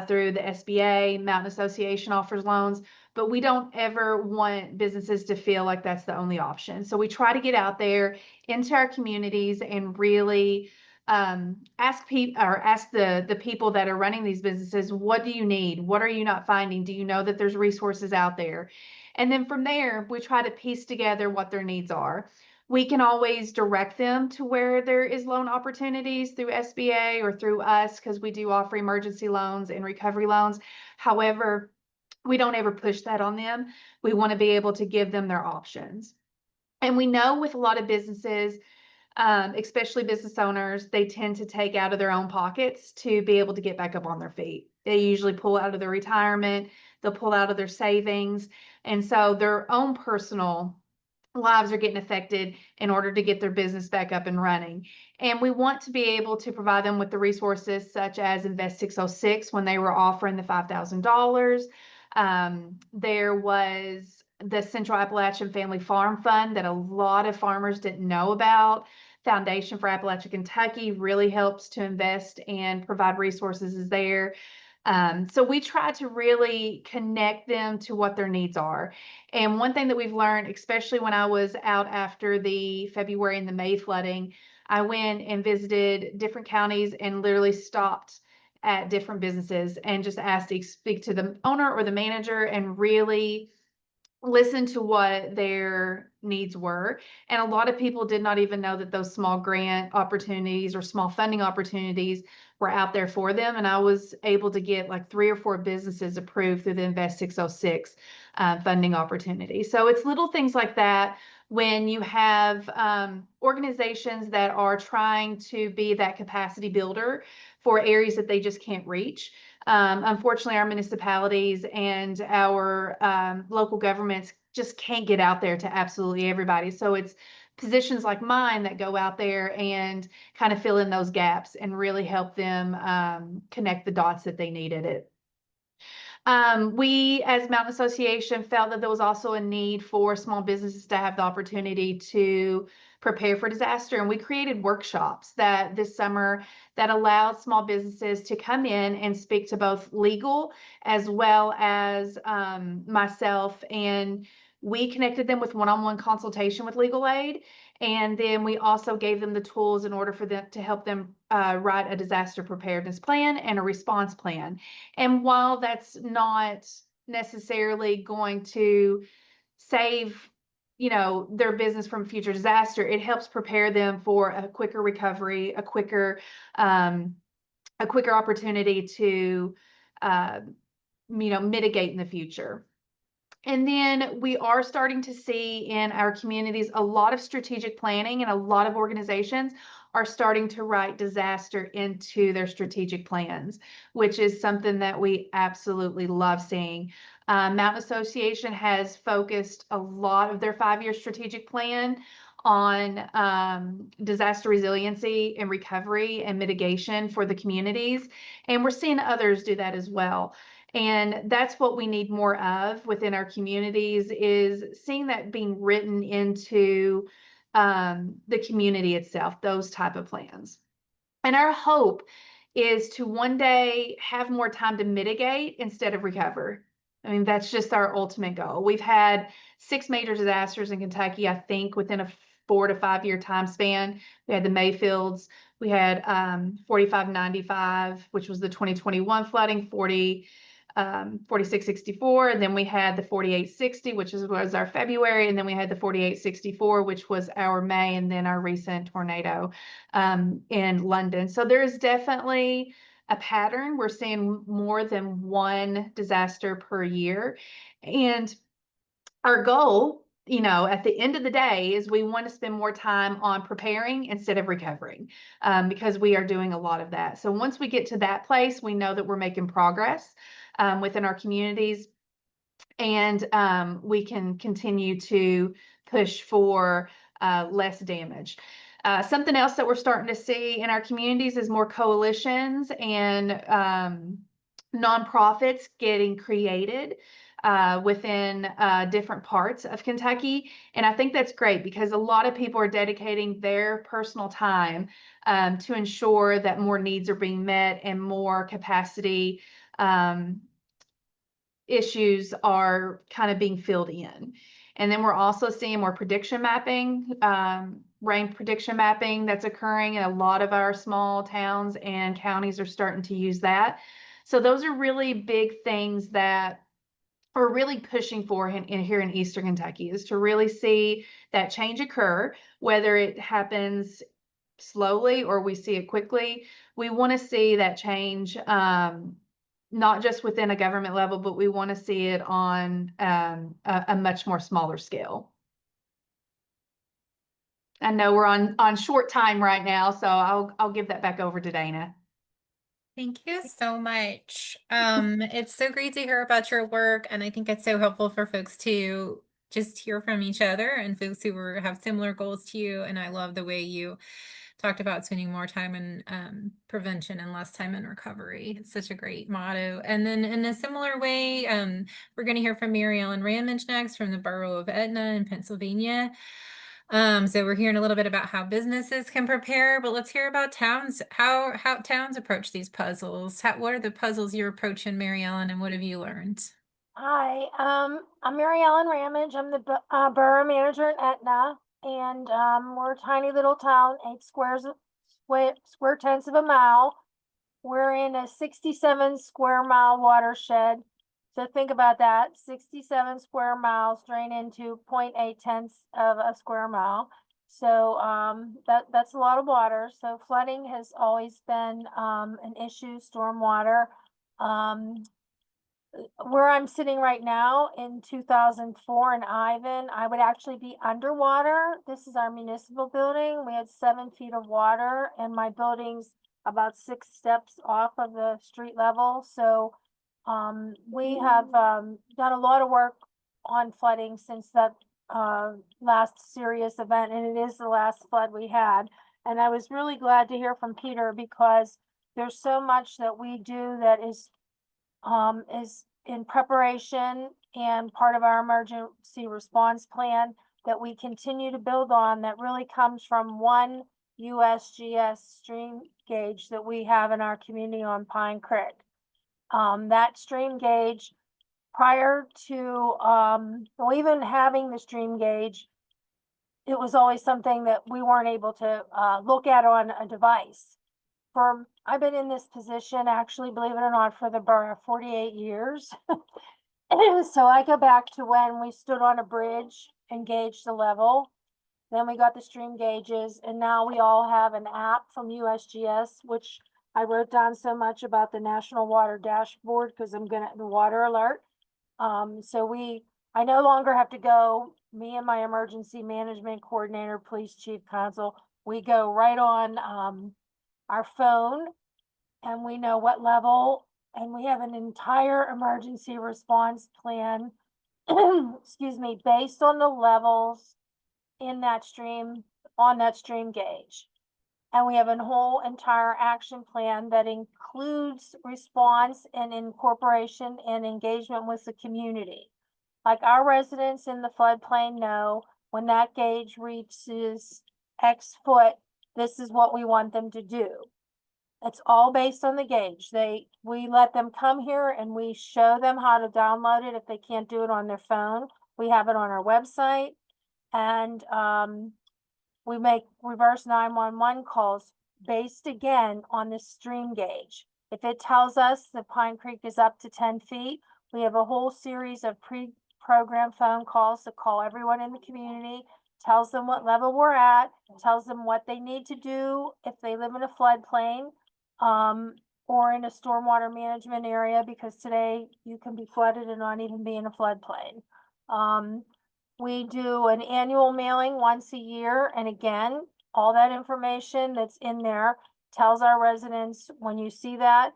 through the SBA. Mountain Association offers loans, but we don't ever want businesses to feel like that's the only option. So we try to get out there into our communities and really ask the people that are running these businesses, what do you need? What are you not finding? Do you know that there's resources out there? And then from there, we try to piece together what their needs are. We can always direct them to where there is loan opportunities through SBA or through us, because we do offer emergency loans and recovery loans. However, we don't ever push that on them. We want to be able to give them their options. And we know with a lot of businesses, especially business owners, they tend to take out of their own pockets to be able to get back up on their feet. They usually pull out of their retirement, they'll pull out of their savings. And so their own personal lives are getting affected in order to get their business back up and running. And we want to be able to provide them with the resources such as Invest 606 when they were offering the $5,000. There was the Central Appalachian Family Farm Fund that a lot of farmers didn't know about. Foundation for Appalachia, Kentucky really helps to invest and provide resources there. So we try to really connect them to what their needs are. And one thing that we've learned, especially when I was out after the February and the May flooding, I went and visited different counties and literally stopped at different businesses and just asked to speak to the owner or the manager and really listen to what their needs were. And a lot of people did not even know that those small grant opportunities or small funding opportunities were out there for them. And I was able to get like 3 or 4 businesses approved through the Invest 606 funding opportunity. So it's little things like that when you have organizations that are trying to be that capacity builder for areas that they just can't reach. Unfortunately, our municipalities and our local governments just can't get out there to absolutely everybody. So it's positions like mine that go out there and kind of fill in those gaps and really help them connect the dots that they need at it. We, as Mountain Association, felt that there was also a need for small businesses to have the opportunity to prepare for disaster. And we created workshops that this summer that allowed small businesses to come in and speak to both legal as well as myself. And we connected them with one-on-one consultation with legal aid. And then we also gave them the tools in order for them to help them write a disaster preparedness plan and a response plan. And while that's not necessarily going to save, their business from future disaster, it helps prepare them for a quicker recovery, a quicker opportunity to, mitigate in the future. And then we are starting to see in our communities a lot of strategic planning, and a lot of organizations are starting to write disaster into their strategic plans, which is something that we absolutely love seeing. Mountain Association has focused a lot of their 5-year strategic plan on disaster resiliency and recovery and mitigation for the communities. And we're seeing others do that as well. And that's what we need more of within our communities, is seeing that being written into the community itself, those type of plans. And our hope is to one day have more time to mitigate instead of recover. I mean, that's just our ultimate goal. We've had 6 major disasters in Kentucky, I think, within a 4 to 5 year time span. We had the Mayfields, we had 4595, which was the 2021 flooding, 4664, and then we had the 4860, which was our February, and then we had the 4864, which was our May, and then our recent tornado in London. So there is definitely a pattern. We're seeing more than one disaster per year, and our goal, at the end of the day, is we want to spend more time on preparing instead of recovering, because we are doing a lot of that. So once we get to that place, we know that we're making progress within our communities, and we can continue to push for less damage. Something else that we're starting to see in our communities is more coalitions and nonprofits getting created within different parts of Kentucky. And I think that's great, because a lot of people are dedicating their personal time to ensure that more needs are being met and more capacity issues are kind of being filled in. And then we're also seeing more prediction mapping, rain prediction mapping that's occurring in a lot of our small towns, and counties are starting to use that. So those are really big things that we're really pushing for here in Eastern Kentucky, is to really see that change occur, whether it happens slowly or we see it quickly. We want to see that change, not just within a government level, but we want to see it on a much more smaller scale. I know we're on short time right now, so I'll give that back over to Dana. Thank you so much. It's so great to hear about your work, and I think it's so helpful for folks to just hear from each other and folks who have similar goals to you. And I love the way you talked about spending more time in prevention and less time in recovery. It's such a great motto. And then in a similar way, we're going to hear from Mary Ellen Ramage next, from the borough of Etna in Pennsylvania. So we're hearing a little bit about how businesses can prepare, but let's hear about towns, how towns approach these puzzles. What are the puzzles you're approaching, Mary Ellen, and what have you learned? Hi, I'm Mary Ellen Ramage. I'm the borough manager in Etna, and we're a tiny little town, 8 square tenths of a mile. We're in a 67 square mile watershed. So think about that, 67 square miles drain into 0.8 tenths of a square mile. So that's a lot of water. So flooding has always been an issue, stormwater. Where I'm sitting right now in 2004 in Ivan, I would actually be underwater. This is our municipal building. We had 7 feet of water, and my building's about 6 steps off of the street level. So we have done a lot of work on flooding since that last serious event, and it is the last flood we had. And I was really glad to hear from Peter, because there's so much that we do that is in preparation and part of our emergency response plan that we continue to build on that really comes from one USGS stream gauge that we have in our community on Pine Creek. That stream gauge, prior to well, even having the stream gauge, it was always something that we weren't able to look at on a device. I've been in this position, actually, believe it or not, for the borough 48 years. So I go back to when we stood on a bridge and gauged the level. Then we got the stream gauges, and now we all have an app from USGS, which I wrote down so much about the National Water Dashboard because I'm gonna the water alert. I no longer have to go, me and my emergency management coordinator, police chief, council, we go right on our phone and we know what level, and we have an entire emergency response plan, excuse me, based on the levels in that stream, on that stream gauge. And we have a whole entire action plan that includes response and incorporation and engagement with the community. Like our residents in the floodplain know when that gauge reaches X foot, this is what we want them to do. It's all based on the gauge. We let them come here and we show them how to download it if they can't do it on their phone. We have it on our website, and we make reverse 911 calls based again on the stream gauge. If it tells us that Pine Creek is up to 10 feet, we have a whole series of pre-programmed phone calls to call everyone in the community, tells them what level we're at, tells them what they need to do if they live in a floodplain, or in a stormwater management area, because today you can be flooded and not even be in a floodplain. We do an annual mailing once a year, and again, all that information that's in there tells our residents, when you see that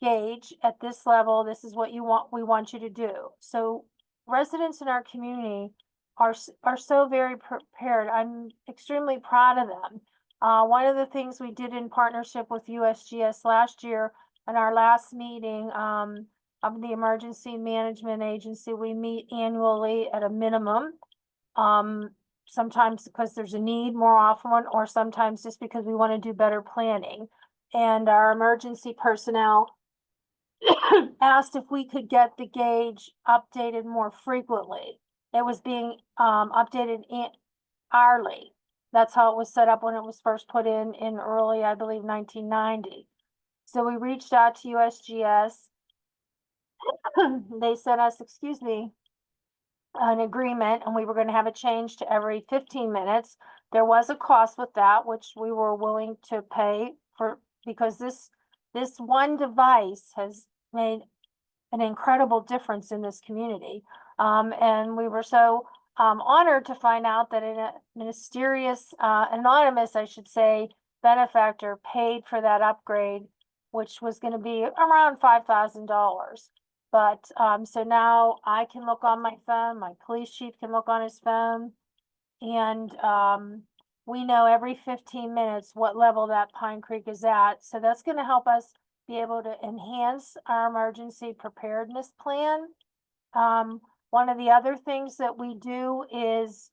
gauge at this level, this is what we want you to do. So residents in our community are so very prepared. I'm extremely proud of them. One of the things we did in partnership with USGS last year, in our last meeting of the Emergency Management Agency, we meet annually at a minimum. Sometimes because there's a need, more often, or sometimes just because we want to do better planning. And our emergency personnel asked if we could get the gauge updated more frequently. It was being updated hourly. That's how it was set up when it was first put in early, I believe, 1990. So we reached out to USGS. They sent us, an agreement, and we were going to have a change to every 15 minutes. There was a cost with that, which we were willing to pay for, because this one device has made an incredible difference in this community. And we were so honored to find out that a mysterious, anonymous, I should say, benefactor paid for that upgrade, which was going to be around $5,000. But so now I can look on my phone, my police chief can look on his phone, and we know every 15 minutes what level that Pine Creek is at. So that's going to help us be able to enhance our emergency preparedness plan. One of the other things that we do is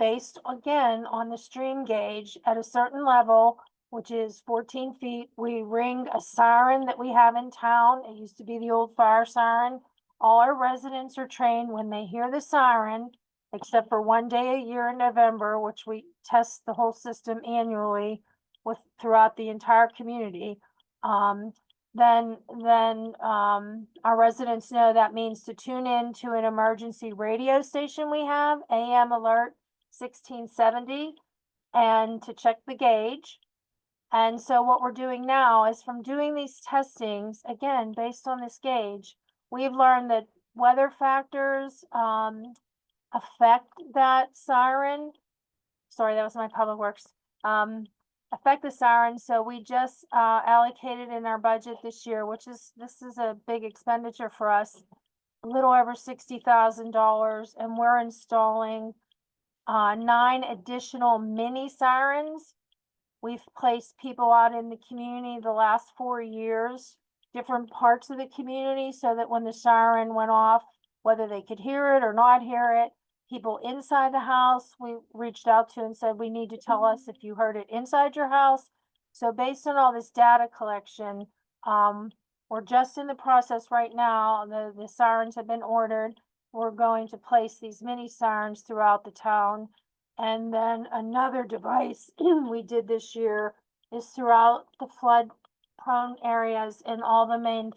based again on the stream gauge at a certain level, which is 14 feet, we ring a siren that we have in town. It used to be the old fire siren. All our residents are trained when they hear the siren, except for one day a year in November, which we test the whole system annually throughout the entire community. Then our residents know that means to tune in to an emergency radio station we have, AM Alert 1670, and to check the gauge. And so what we're doing now is, from doing these testings, again, based on this gauge, we've learned that weather factors affect that siren. Sorry, that was my public works. Affect the siren. So we just allocated in our budget this year, this is a big expenditure for us, a little over $60,000, and we're installing 9 additional mini sirens. We've placed people out in the community the last 4 years different parts of the community so that when the siren went off, whether they could hear it or not hear it, people inside the house, we reached out to and said, we need to tell us if you heard it inside your house. So based on all this data collection, we're just in the process right now. The sirens have been ordered. We're going to place these mini sirens throughout the town. And then another device we did this year is throughout the flood prone areas in all the main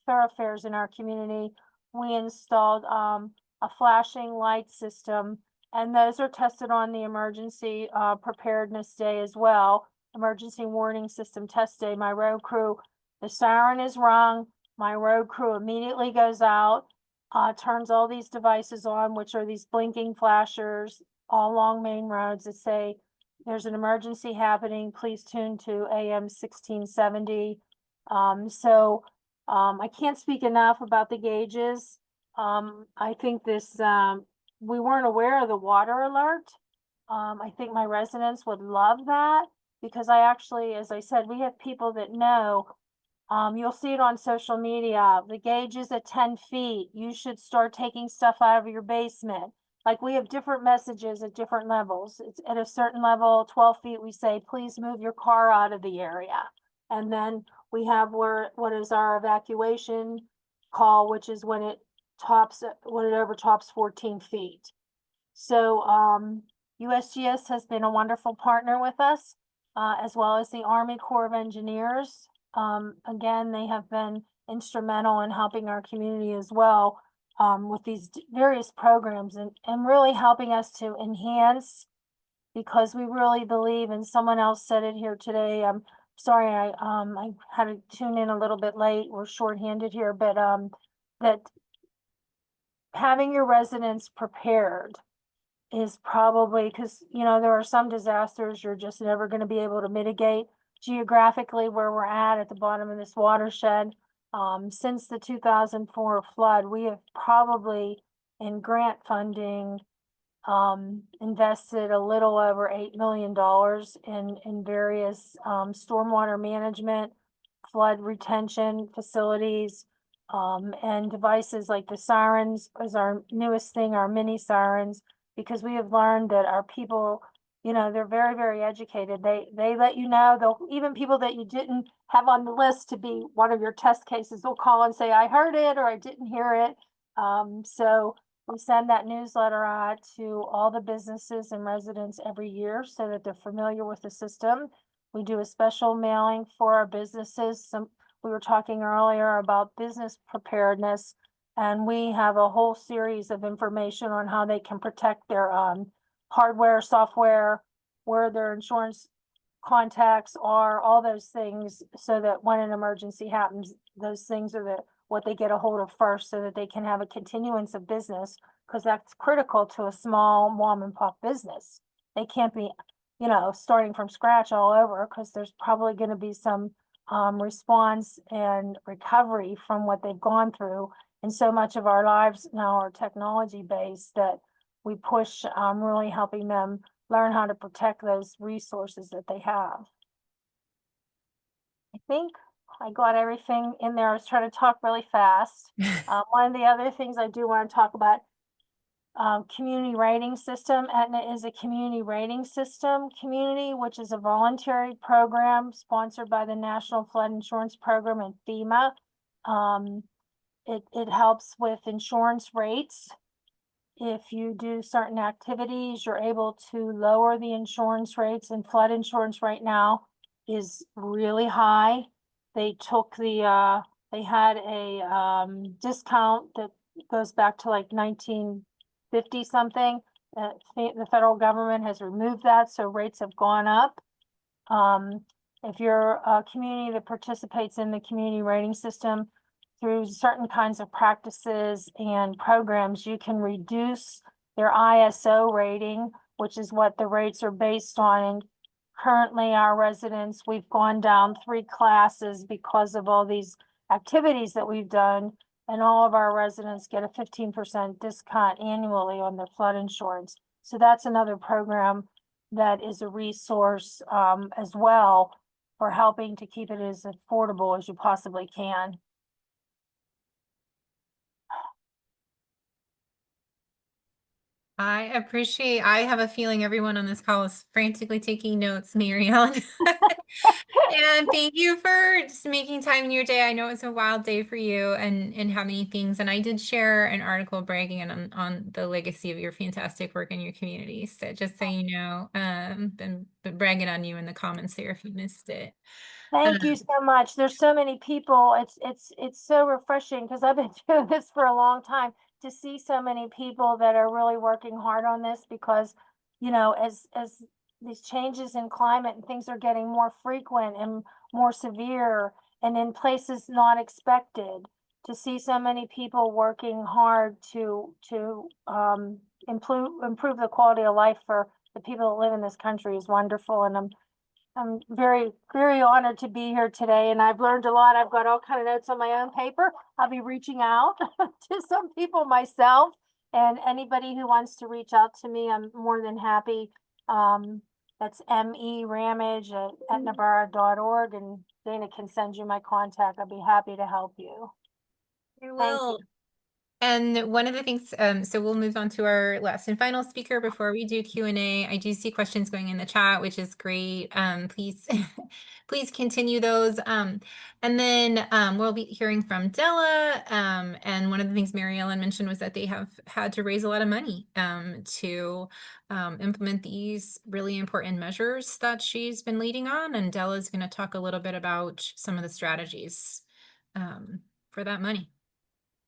thoroughfares in our community. We installed a flashing light system, and those are tested on the emergency preparedness day as well. Emergency warning system test day. My road crew, the siren is rung, my road crew immediately goes out, turns all these devices on, which are these blinking flashers all along main roads that say there's an emergency happening, please tune to AM 1670. I can't speak enough about the gauges. I think this, we weren't aware of the water alert. I think my residents would love that because I actually, as I said, we have people that know. You'll see it on social media. The gauge is at 10 feet. You should start taking stuff out of your basement. Like we have different messages at different levels. It's at a certain level, 12 feet, we say, please move your car out of the area. And then we have what is our evacuation call, which is when it overtops 14 feet. So USGS has been a wonderful partner with us, as well as the Army Corps of Engineers. Again, they have been instrumental in helping our community as well with these various programs and really helping us to enhance, because we really believe, and someone else said it here today. I'm sorry, I had to tune in a little bit late. We're shorthanded here, but that having your residents prepared is probably, because there are some disasters you're just never going to be able to mitigate. Geographically, where we're at the bottom of this watershed, since the 2004 flood, we have probably in grant funding invested a little over $8 million in various stormwater management, flood retention facilities, and devices like the sirens is our newest thing, our mini sirens, because we have learned that our people, they're very, very educated. They let they'll, even people that you didn't have on the list to be one of your test cases, will call and say, I heard it, or I didn't hear it. So we send that newsletter out to all the businesses and residents every year so that they're familiar with the system. We do a special mailing for our businesses. We were talking earlier about business preparedness, and we have a whole series of information on how they can protect their hardware, software, where their insurance contacts are, all those things, so that when an emergency happens, those things are what they get a hold of first, so that they can have a continuance of business, because that's critical to a small mom and pop business. They can't be, starting from scratch all over, because there's probably going to be some response and recovery from what they've gone through. And so much of our lives now are technology based that we push really helping them learn how to protect those resources that they have. I think I got everything in there. I was trying to talk really fast. One of the other things I do want to talk about, community rating system. Aetna is a community rating system community, which is a voluntary program sponsored by the National Flood Insurance Program and FEMA. It helps with insurance rates. If you do certain activities, you're able to lower the insurance rates, and flood insurance right now is really high. They took they had a discount that goes back to like 1950 something. The federal government has removed that, so rates have gone up. If you're a community that participates in the community rating system, through certain kinds of practices and programs, you can reduce their ISO rating, which is what the rates are based on. And currently our residents, we've gone down 3 classes because of all these activities that we've done. And all of our residents get a 15% discount annually on their flood insurance. So that's another program that is a resource as well. for helping to keep it as affordable as you possibly can. I have a feeling everyone on this call is frantically taking notes, Mary Ellen. And thank you for just making time in your day. I know it's a wild day for you and how many things. And I did share an article bragging on the legacy of your fantastic work in your community. So just so you know, been bragging on you in the comments there if you missed it. Thank you so much. There's so many people. It's so refreshing because I've been doing this for a long time to see so many people that are really working hard on this because, you know, as these changes in climate and things are getting more frequent and more severe and in places not expected, to see so many people working hard to improve the quality of life for the people that live in this country is wonderful. And I'm very, very honored to be here today, and I've learned a lot. I've got all kind of notes on my own paper. I'll be reaching out to some people myself, and anybody who wants to reach out to me, I'm more than happy. That's meramage@etnaborough.org, and Dana can send you my contact. I'll be happy to help you. I Thank will. you. And one of the things, so we'll move on to our last and final speaker before we do Q&A. I do see questions going in the chat, which is great. Please, please continue those. And then we'll be hearing from Della. And one of the things Mary Ellen mentioned was that they have had to raise a lot of money to implement these really important measures that she's been leading on. And Della is going to talk a little bit about some of the strategies for that money.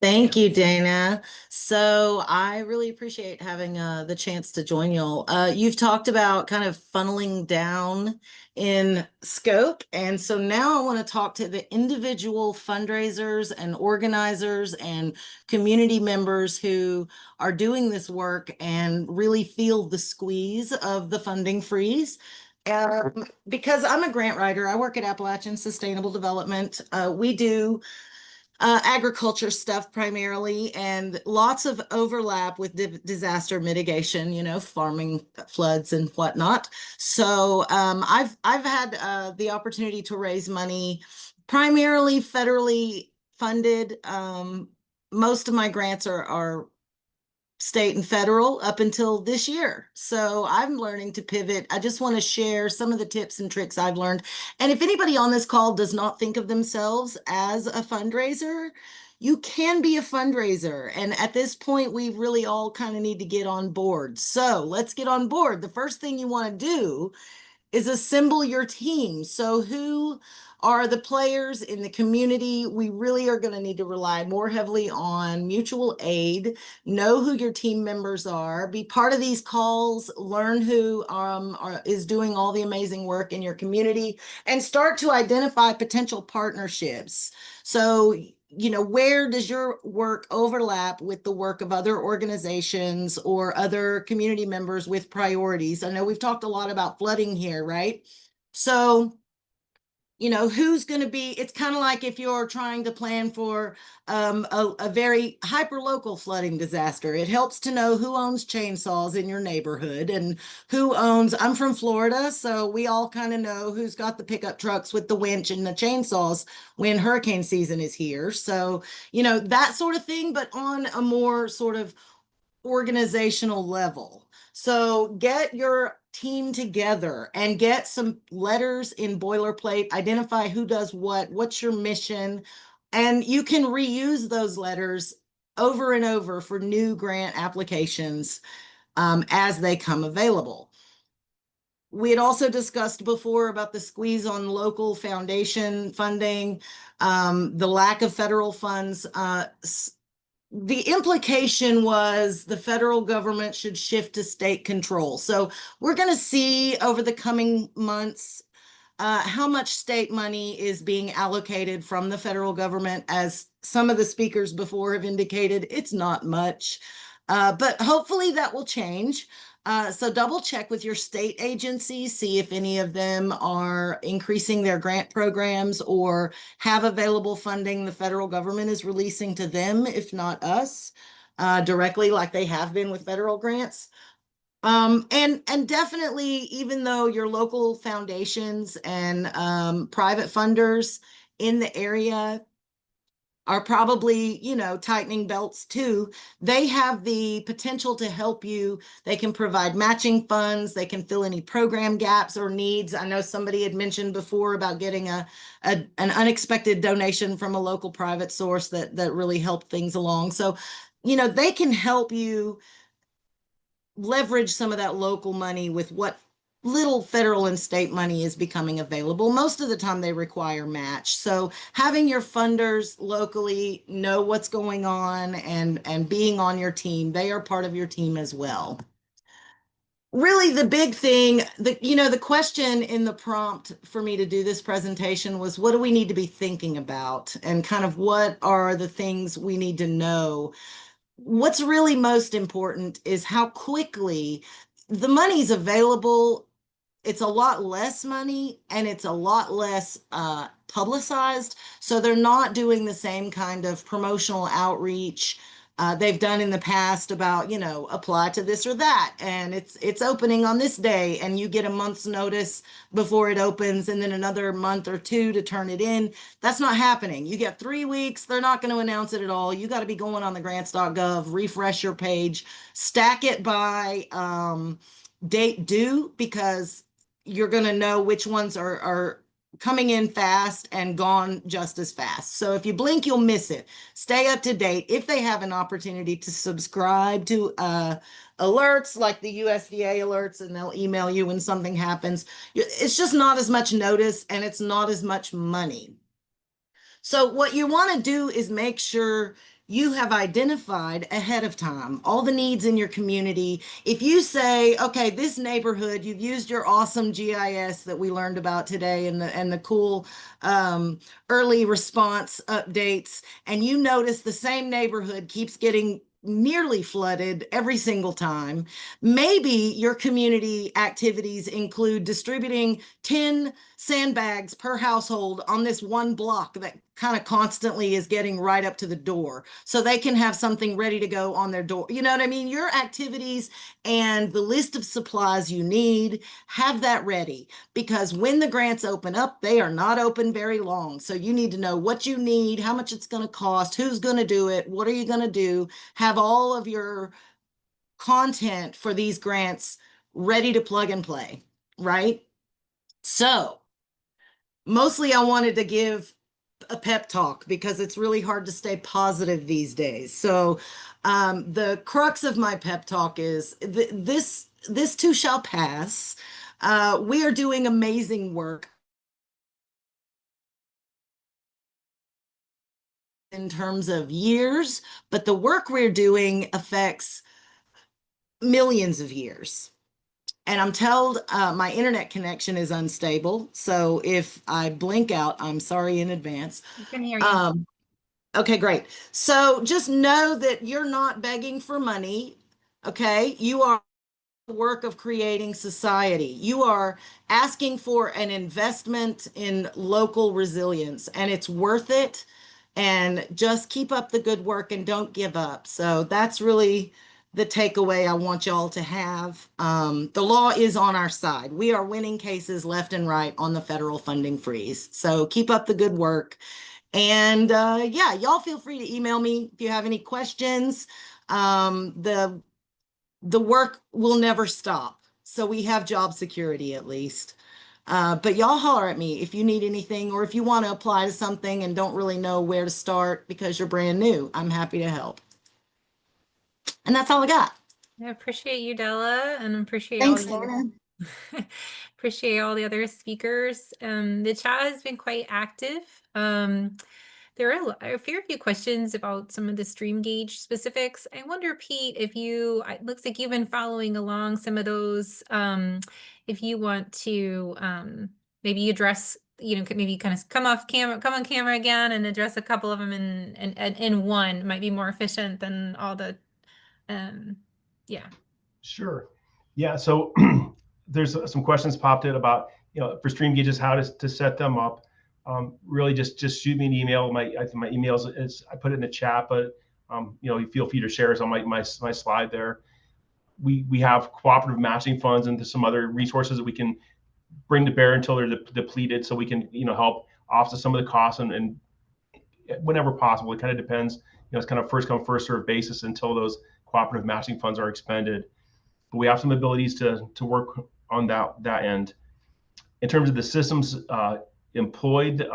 Thank you, Dana. So I really appreciate having the chance to join y'all. You've talked about kind of funneling down in scope. And so now I want to talk to the individual fundraisers and organizers and community members who are doing this work and really feel the squeeze of the funding freeze. Because I'm a grant writer, I work at Appalachian Sustainable Development. We do agriculture stuff primarily, and lots of overlap with disaster mitigation, you know, farming, floods and whatnot. So I've had the opportunity to raise money primarily federally funded. Most of my grants are state and federal up until this year. So I'm learning to pivot. I just want to share some of the tips and tricks I've learned. And if anybody on this call does not think of themselves as a fundraiser, you can be a fundraiser. And at this point, we really all kind of need to get on board. So let's get on board. The first thing you want to do is assemble your team. So who are the players in the community? We really are going to need to rely more heavily on mutual aid. Know who your team members are. Be part of these calls. Learn who is doing all the amazing work in your community, and start to identify potential partnerships. So, you know, where does your work overlap with the work of other organizations or other community members with priorities? I know we've talked a lot about flooding here, right? So, you know, who's going to be, it's kind of like if you're trying to plan for a very hyper-local flooding disaster. It helps to know who owns chainsaws in your neighborhood and who owns, I'm from Florida, so we all kind of know who's got the pickup trucks with the winch and the chainsaws when hurricane season is here. So, you know, that sort of thing, but on a more sort of organizational level. So get your team together and get some letters in boilerplate, identify who does what, what's your mission, and you can reuse those letters over and over for new grant applications as they come available. We had also discussed before about the squeeze on local foundation funding, the lack of federal funds. The implication was the federal government should shift to state control. So we're going to see over the coming months how much state money is being allocated from the federal government. As some of the speakers before have indicated, it's not much, but hopefully that will change. So double check with your state agencies, see if any of them are increasing their grant programs or have available funding the federal government is releasing to them, if not us, directly like they have been with federal grants. And definitely, even though your local foundations and private funders in the area are probably, tightening belts too, they have the potential to help you. They can provide matching funds. They can fill any program gaps or needs. I know somebody had mentioned before about getting an unexpected donation from a local private source that really helped things along. So, they can help you leverage some of that local money with what little federal and state money is becoming available. Most of the time they require match. So having your funders locally know what's going on and being on your team, they are part of your team as well. Really the big thing, the question in the prompt for me to do this presentation was, what do we need to be thinking about? And kind of what are the things we need to know? What's really most important is how quickly the money's available. It's a lot less money and it's a lot less publicized. So they're not doing the same kind of promotional outreach they've done in the past about, apply to this or that. And it's opening on this day and you get a month's notice before it opens and then another month or two to turn it in. That's not happening. You get 3 weeks. They're not going to announce it at all. You got to be going on the grants.gov, refresh your page, stack it by date due, because you're going to know which ones are coming in fast and gone just as fast. So if you blink, you'll miss it. Stay up to date. If they have an opportunity to subscribe to alerts like the USDA alerts, and they'll email you when something happens, it's just not as much notice and it's not as much money. So what you want to do is make sure you have identified ahead of time all the needs in your community. If you say, okay, this neighborhood, you've used your awesome GIS that we learned about today and the cool early response updates, and you notice the same neighborhood keeps getting nearly flooded every single time. Maybe your community activities include distributing 10 sandbags per household on this one block that kind of constantly is getting right up to the door, so they can have something ready to go on their door. You know what I mean? Your activities and the list of supplies you need, have that ready, because when the grants open up, they are not open very long. So you need to know what you need, how much it's going to cost, who's going to do it, what are you going to do, have all of your content for these grants ready to plug and play, right? So mostly I wanted to give a pep talk because it's really hard to stay positive these days. So the crux of my pep talk is this too shall pass. We are doing amazing work in terms of years, but the work we're doing affects millions of years. And I'm told my internet connection is unstable. So if I blink out, I'm sorry in advance. You can hear you. Okay, great. So just know that you're not begging for money. Okay. You are the work of creating society. You are asking for an investment in local resilience, and it's worth it. And just keep up the good work and don't give up. So that's really the takeaway I want y'all to have. The law is on our side. We are winning cases left and right on the federal funding freeze. So keep up the good work. And yeah, y'all feel free to email me if you have any questions. The work will never stop. So we have job security at least. But y'all holler at me if you need anything, or if you want to apply to something and don't really know where to start because you're brand new. I'm happy to help. And that's all I got. I appreciate you, Della, and appreciate Thanks, all Dana. appreciate all the other speakers. The chat has been quite active. There are a fair few questions about some of the stream gauge specifics. I wonder, Pete, if it looks like you've been following along some of those. If you want to maybe address, maybe kind of come on camera again and address a couple of them in one, might be more efficient than all the, yeah. Sure. Yeah. So there's some questions popped in about, for stream gauges, how to set them up. Really just shoot me an email. I think my email is I put it in the chat, but you feel free to share it on my slide there. we have cooperative matching funds and some other resources that we can bring to bear until they're depleted, so we can help offset some of the costs and whenever possible. It kind of depends. It's kind of first come first serve basis until those cooperative matching funds are expended. But we have some abilities to work on that end. In terms of the systems employed,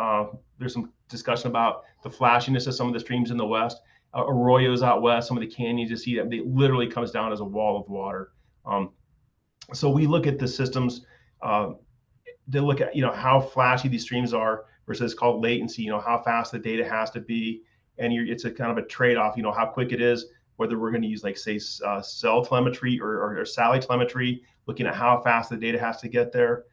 there's some discussion about the flashiness of some of the streams in the west. Arroyos out west, some of the canyons, you see that they literally comes down as a wall of water. So we look at the systems. They look at how flashy these streams are versus called latency. How fast the data has to be, and it's a kind of a trade-off. How quick it is. Whether we're going to use, like, say, cell telemetry or satellite telemetry, looking at how fast the data has to get there.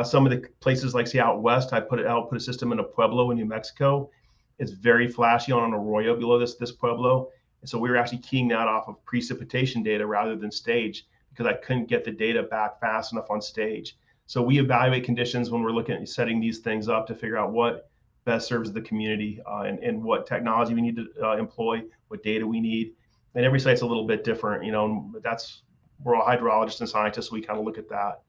Some of the places, like, say, out west, I put a system in a pueblo in New Mexico. It's very flashy on an arroyo below this pueblo, and so we were actually keying that off of precipitation data rather than stage, because I couldn't get the data back fast enough on stage. So we evaluate conditions when we're looking at setting these things up to figure out what best serves the community, and what technology we need to employ, what data we need. And every site's a little bit different, we're all hydrologists and scientists, so we kind of look at that.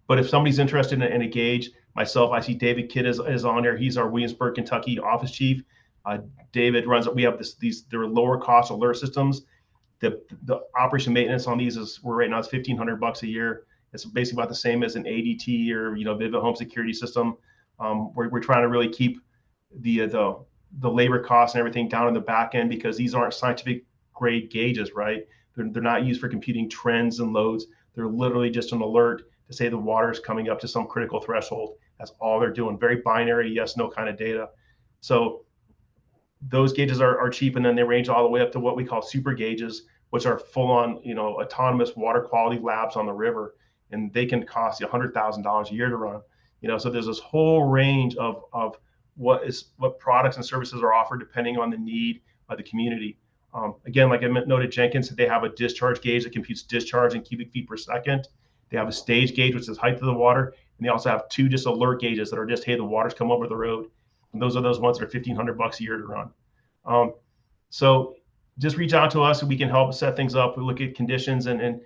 But if somebody's interested in a gauge, myself, I see David Kidd is on here. He's our Williamsburg, Kentucky office chief. David runs, we have they're lower cost alert systems. The operation maintenance on these right now it's $1,500 a year. It's basically about the same as an ADT or Vivint home security system. We're trying to really keep the labor costs and everything down in the back end, because these aren't scientific grade gauges, right? They're not used for computing trends and loads. They're literally just an alert to say the water is coming up to some critical threshold. That's all they're doing. Very binary, yes, no kind of data. So those gauges are cheap, and then they range all the way up to what we call super gauges, which are full on, autonomous water quality labs on the river, and they can cost you $100,000 a year to run. So there's this whole range of what products and services are offered depending on the need of the community. Again, like I noted, Jenkins, they have a discharge gauge that computes discharge in cubic feet per second. They have a stage gauge, which is height of the water, and they also have two just alert gauges that are just, hey, the water's come over the road. And those are those ones that are $1,500 a year to run. So just reach out to us, and we can help set things up. We look at conditions and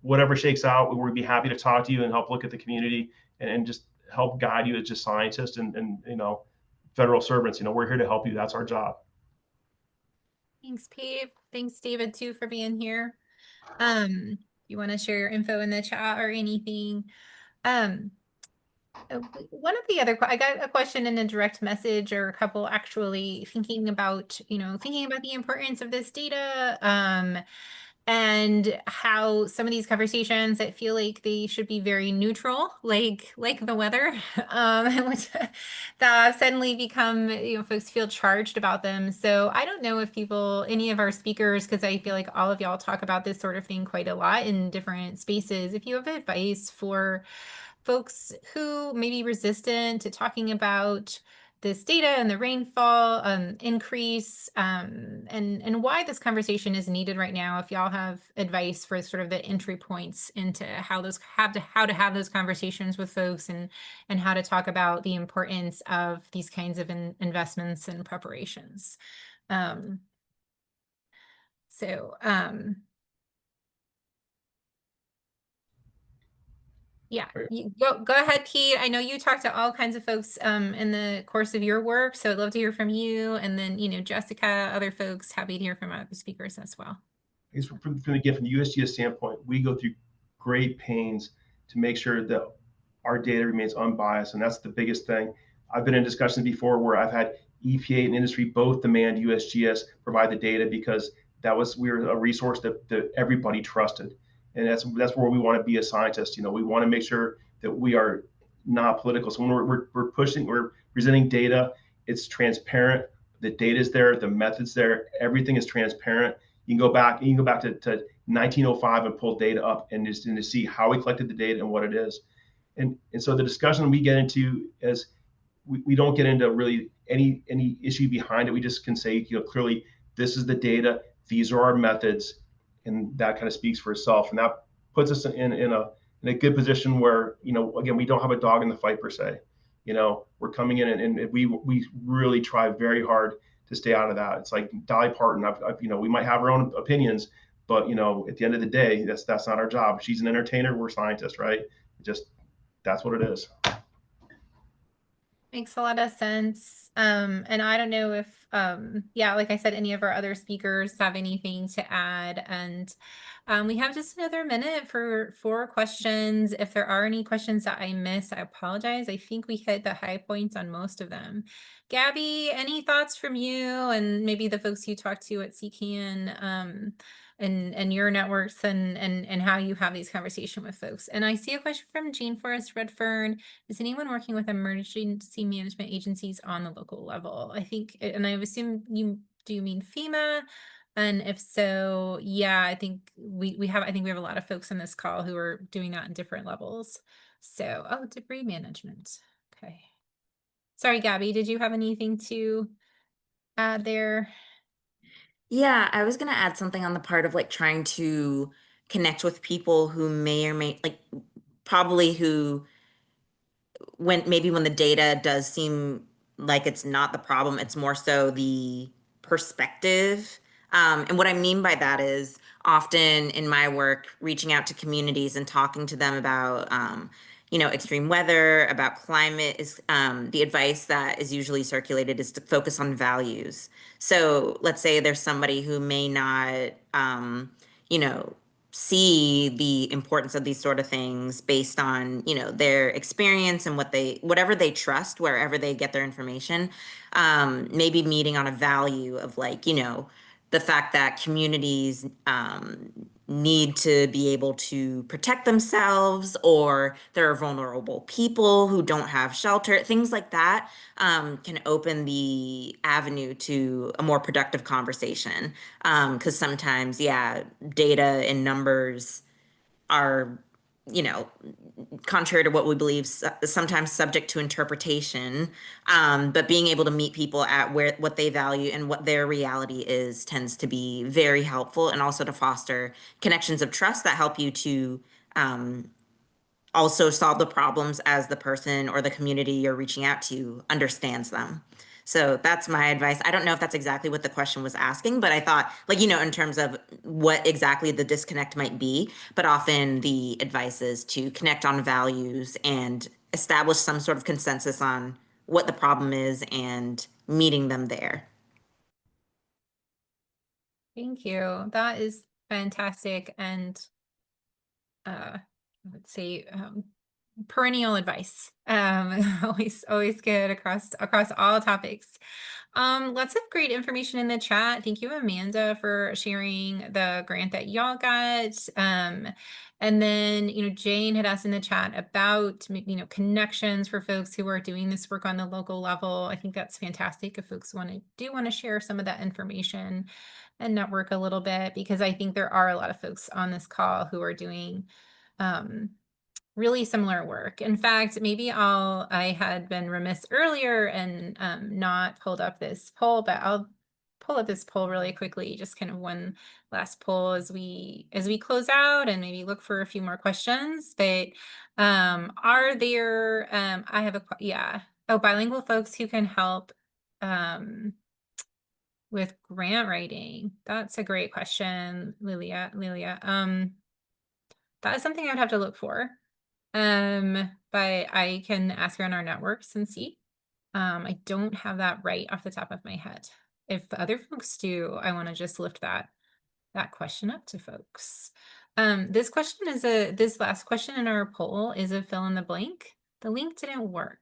whatever shakes out, we'd be happy to talk to you and help look at the community and just help guide you as just scientists and federal servants. We're here to help you. That's our job. Thanks, Pete. Thanks, David, too, for being here. You want to share your info in the chat or anything? One of the other, I got a question in a direct message, or a couple actually, thinking about the importance of this data, and how some of these conversations that feel like they should be very neutral, like the weather, which that suddenly become, folks feel charged about them. So I don't know if any of our speakers, because I feel like all of y'all talk about this sort of thing quite a lot in different spaces, if you have advice for folks who may be resistant to talking about this data and the rainfall increase, and why this conversation is needed right now. If y'all have advice for sort of the entry points into how to have those conversations with folks, and how to talk about the importance of these kinds of investments and preparations. Yeah, go ahead, Pete. I know you talk to all kinds of folks in the course of your work, so I'd love to hear from you. And then, Jessica, other folks, happy to hear from other speakers as well. From the USGS standpoint, we go through great pains to make sure that our data remains unbiased, and that's the biggest thing. I've been in discussions before where I've had EPA and industry both demand USGS provide the data, because we were a resource that everybody trusted. And that's where we want to be as scientists. We want to make sure that we are not political. So when we're presenting data, it's transparent. The data is there, the method's there, everything is transparent. You can go back to 1905 and pull data up and to see how we collected the data and what it is. And so the discussion we get into is we don't get into really any issue behind it. We just can say, clearly, this is the data, these are our methods, and that kind of speaks for itself. And that puts us in a good position where, again, we don't have a dog in the fight per se. We're coming in and we really try very hard to stay out of that. It's like Dolly Parton. We might have our own opinions, But at the end of the day, that's not our job. She's an entertainer, we're scientists, right? Just that's what it is. Makes a lot of sense. And I don't know if, yeah, like I said, any of our other speakers have anything to add. And we have just another minute for questions. If there are any questions that I missed, I apologize. I think we hit the high points on most of them. Gabby, any thoughts from you and maybe the folks you talked to at CCAN, and your networks and how you have these conversations with folks? And I see a question from Jane Forrest Redfern. Is anyone working with emergency management agencies on the local level? I think, and I assume you mean FEMA? And if so, yeah, I think we have a lot of folks on this call who are doing that in different levels. So, oh, debris management. Okay. Sorry, Gabby, did you have anything to add there? Yeah, I was gonna add something on the part of like trying to connect with people who may or may like probably who when the data does seem like it's not the problem, it's more so the perspective. And what I mean by that is often in my work, reaching out to communities and talking to them about, extreme weather, about climate is the advice that is usually circulated is to focus on values. So let's say there's somebody who may not, you know, see the importance of these sort of things based on their experience and whatever they trust wherever they get their information. Maybe meeting on a value of like the fact that communities need to be able to protect themselves, or there are vulnerable people who don't have shelter, things like that can open the avenue to a more productive conversation. Because sometimes, yeah, data and numbers are, you know, contrary to what we believe, sometimes subject to interpretation. But being able to meet people at what they value and what their reality is tends to be very helpful, and also to foster connections of trust that help you to also solve the problems as the person or the community you're reaching out to understands them. So that's my advice. I don't know if that's exactly what the question was asking, but I thought, like, in terms of what exactly the disconnect might be, but often the advice is to connect on values and establish some sort of consensus on what the problem is and meeting them there. Thank you. That is fantastic. And I would say perennial advice. Always good across all topics. Lots of great information in the chat. Thank you, Amanda, for sharing the grant that y'all got. And then, Jane had asked in the chat about, connections for folks who are doing this work on the local level. I think that's fantastic if folks want to share some of that information and network a little bit, because I think there are a lot of folks on this call who are doing really similar work. In fact, maybe I had been remiss earlier and not pulled up this poll, but I'll pull up this poll really quickly, just kind of one last poll as we close out and maybe look for a few more questions. But are there, I have bilingual folks who can help with grant writing? That's a great question, Lilia. That is something I'd have to look for. But I can ask around our networks and see. I don't have that right off the top of my head. If other folks do, I want to just lift that question up to folks. This last question in our poll is a fill in the blank. The link didn't work.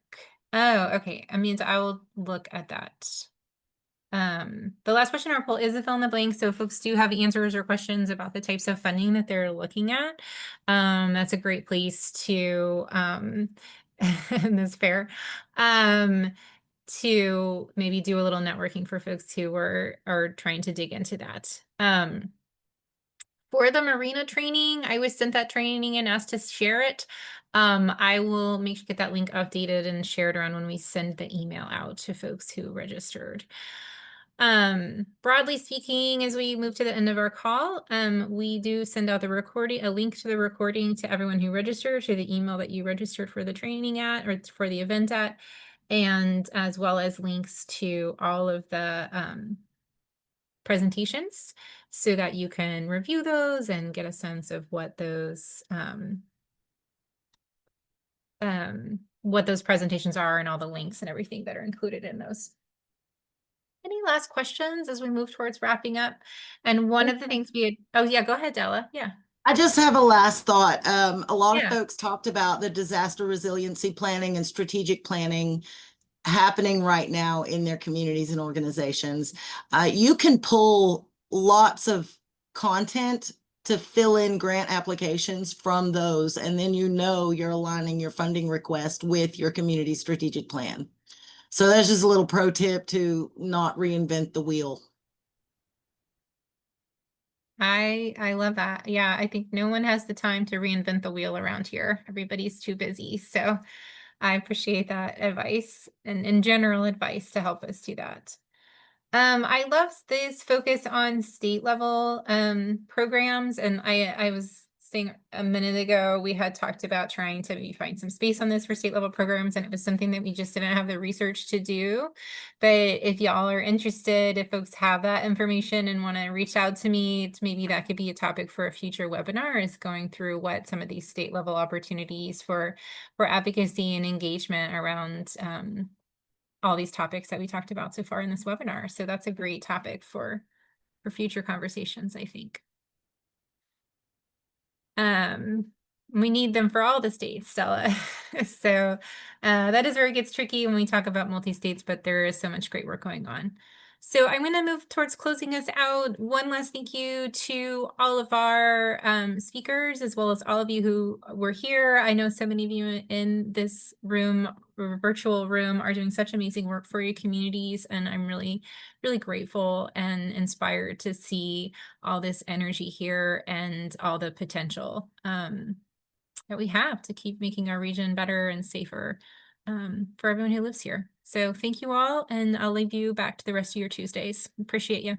Oh, okay. I mean, I will look at that. The last question in our poll is a fill in the blank. So if folks do have answers or questions about the types of funding that they're looking at, that's a great place to, and that's fair, to maybe do a little networking for folks who are trying to dig into that. For the marina training, I was sent that training and asked to share it. I will make sure to get that link updated and shared around when we send the email out to folks who registered. Broadly speaking, as we move to the end of our call, we do send out a link to the recording to everyone who registered, to the email that you registered for the training at, or for the event at, and as well as links to all of the presentations so that you can review those and get a sense of what those presentations are and all the links and everything that are included in those. Any last questions as we move towards wrapping up? And one of the things oh yeah, go ahead, Della. Yeah. I just have a last thought. A lot of Yeah. folks talked about the disaster resiliency planning and strategic planning happening right now in their communities and organizations. You can pull lots of content to fill in grant applications from those, and then you're aligning your funding request with your community strategic plan. So that's just a little pro tip to not reinvent the wheel. I love that. Yeah, I think no one has the time to reinvent the wheel around here. Everybody's too busy. So I appreciate that advice and general advice to help us do that. I love this focus on state level programs, and I was saying a minute ago we had talked about trying to maybe find some space on this for state level programs, and it was something that we just didn't have the research to do. But if y'all are interested, if folks have that information and want to reach out to me, maybe that could be a topic for a future webinar, is going through what some of these state level opportunities for advocacy and engagement around all these topics that we talked about so far in this webinar. So that's a great topic for future conversations, I think. We need them for all the states, Stella. So that is where it gets tricky when we talk about multi-states, but there is so much great work going on. So I'm going to move towards closing us out. One last thank you to all of our speakers, as well as all of you who were here. I know so many of you in this room, or virtual room, are doing such amazing work for your communities, and I'm really, really grateful and inspired to see all this energy here and all the potential that we have to keep making our region better and safer for everyone who lives here. So thank you all, and I'll leave you back to the rest of your Tuesdays. Appreciate you.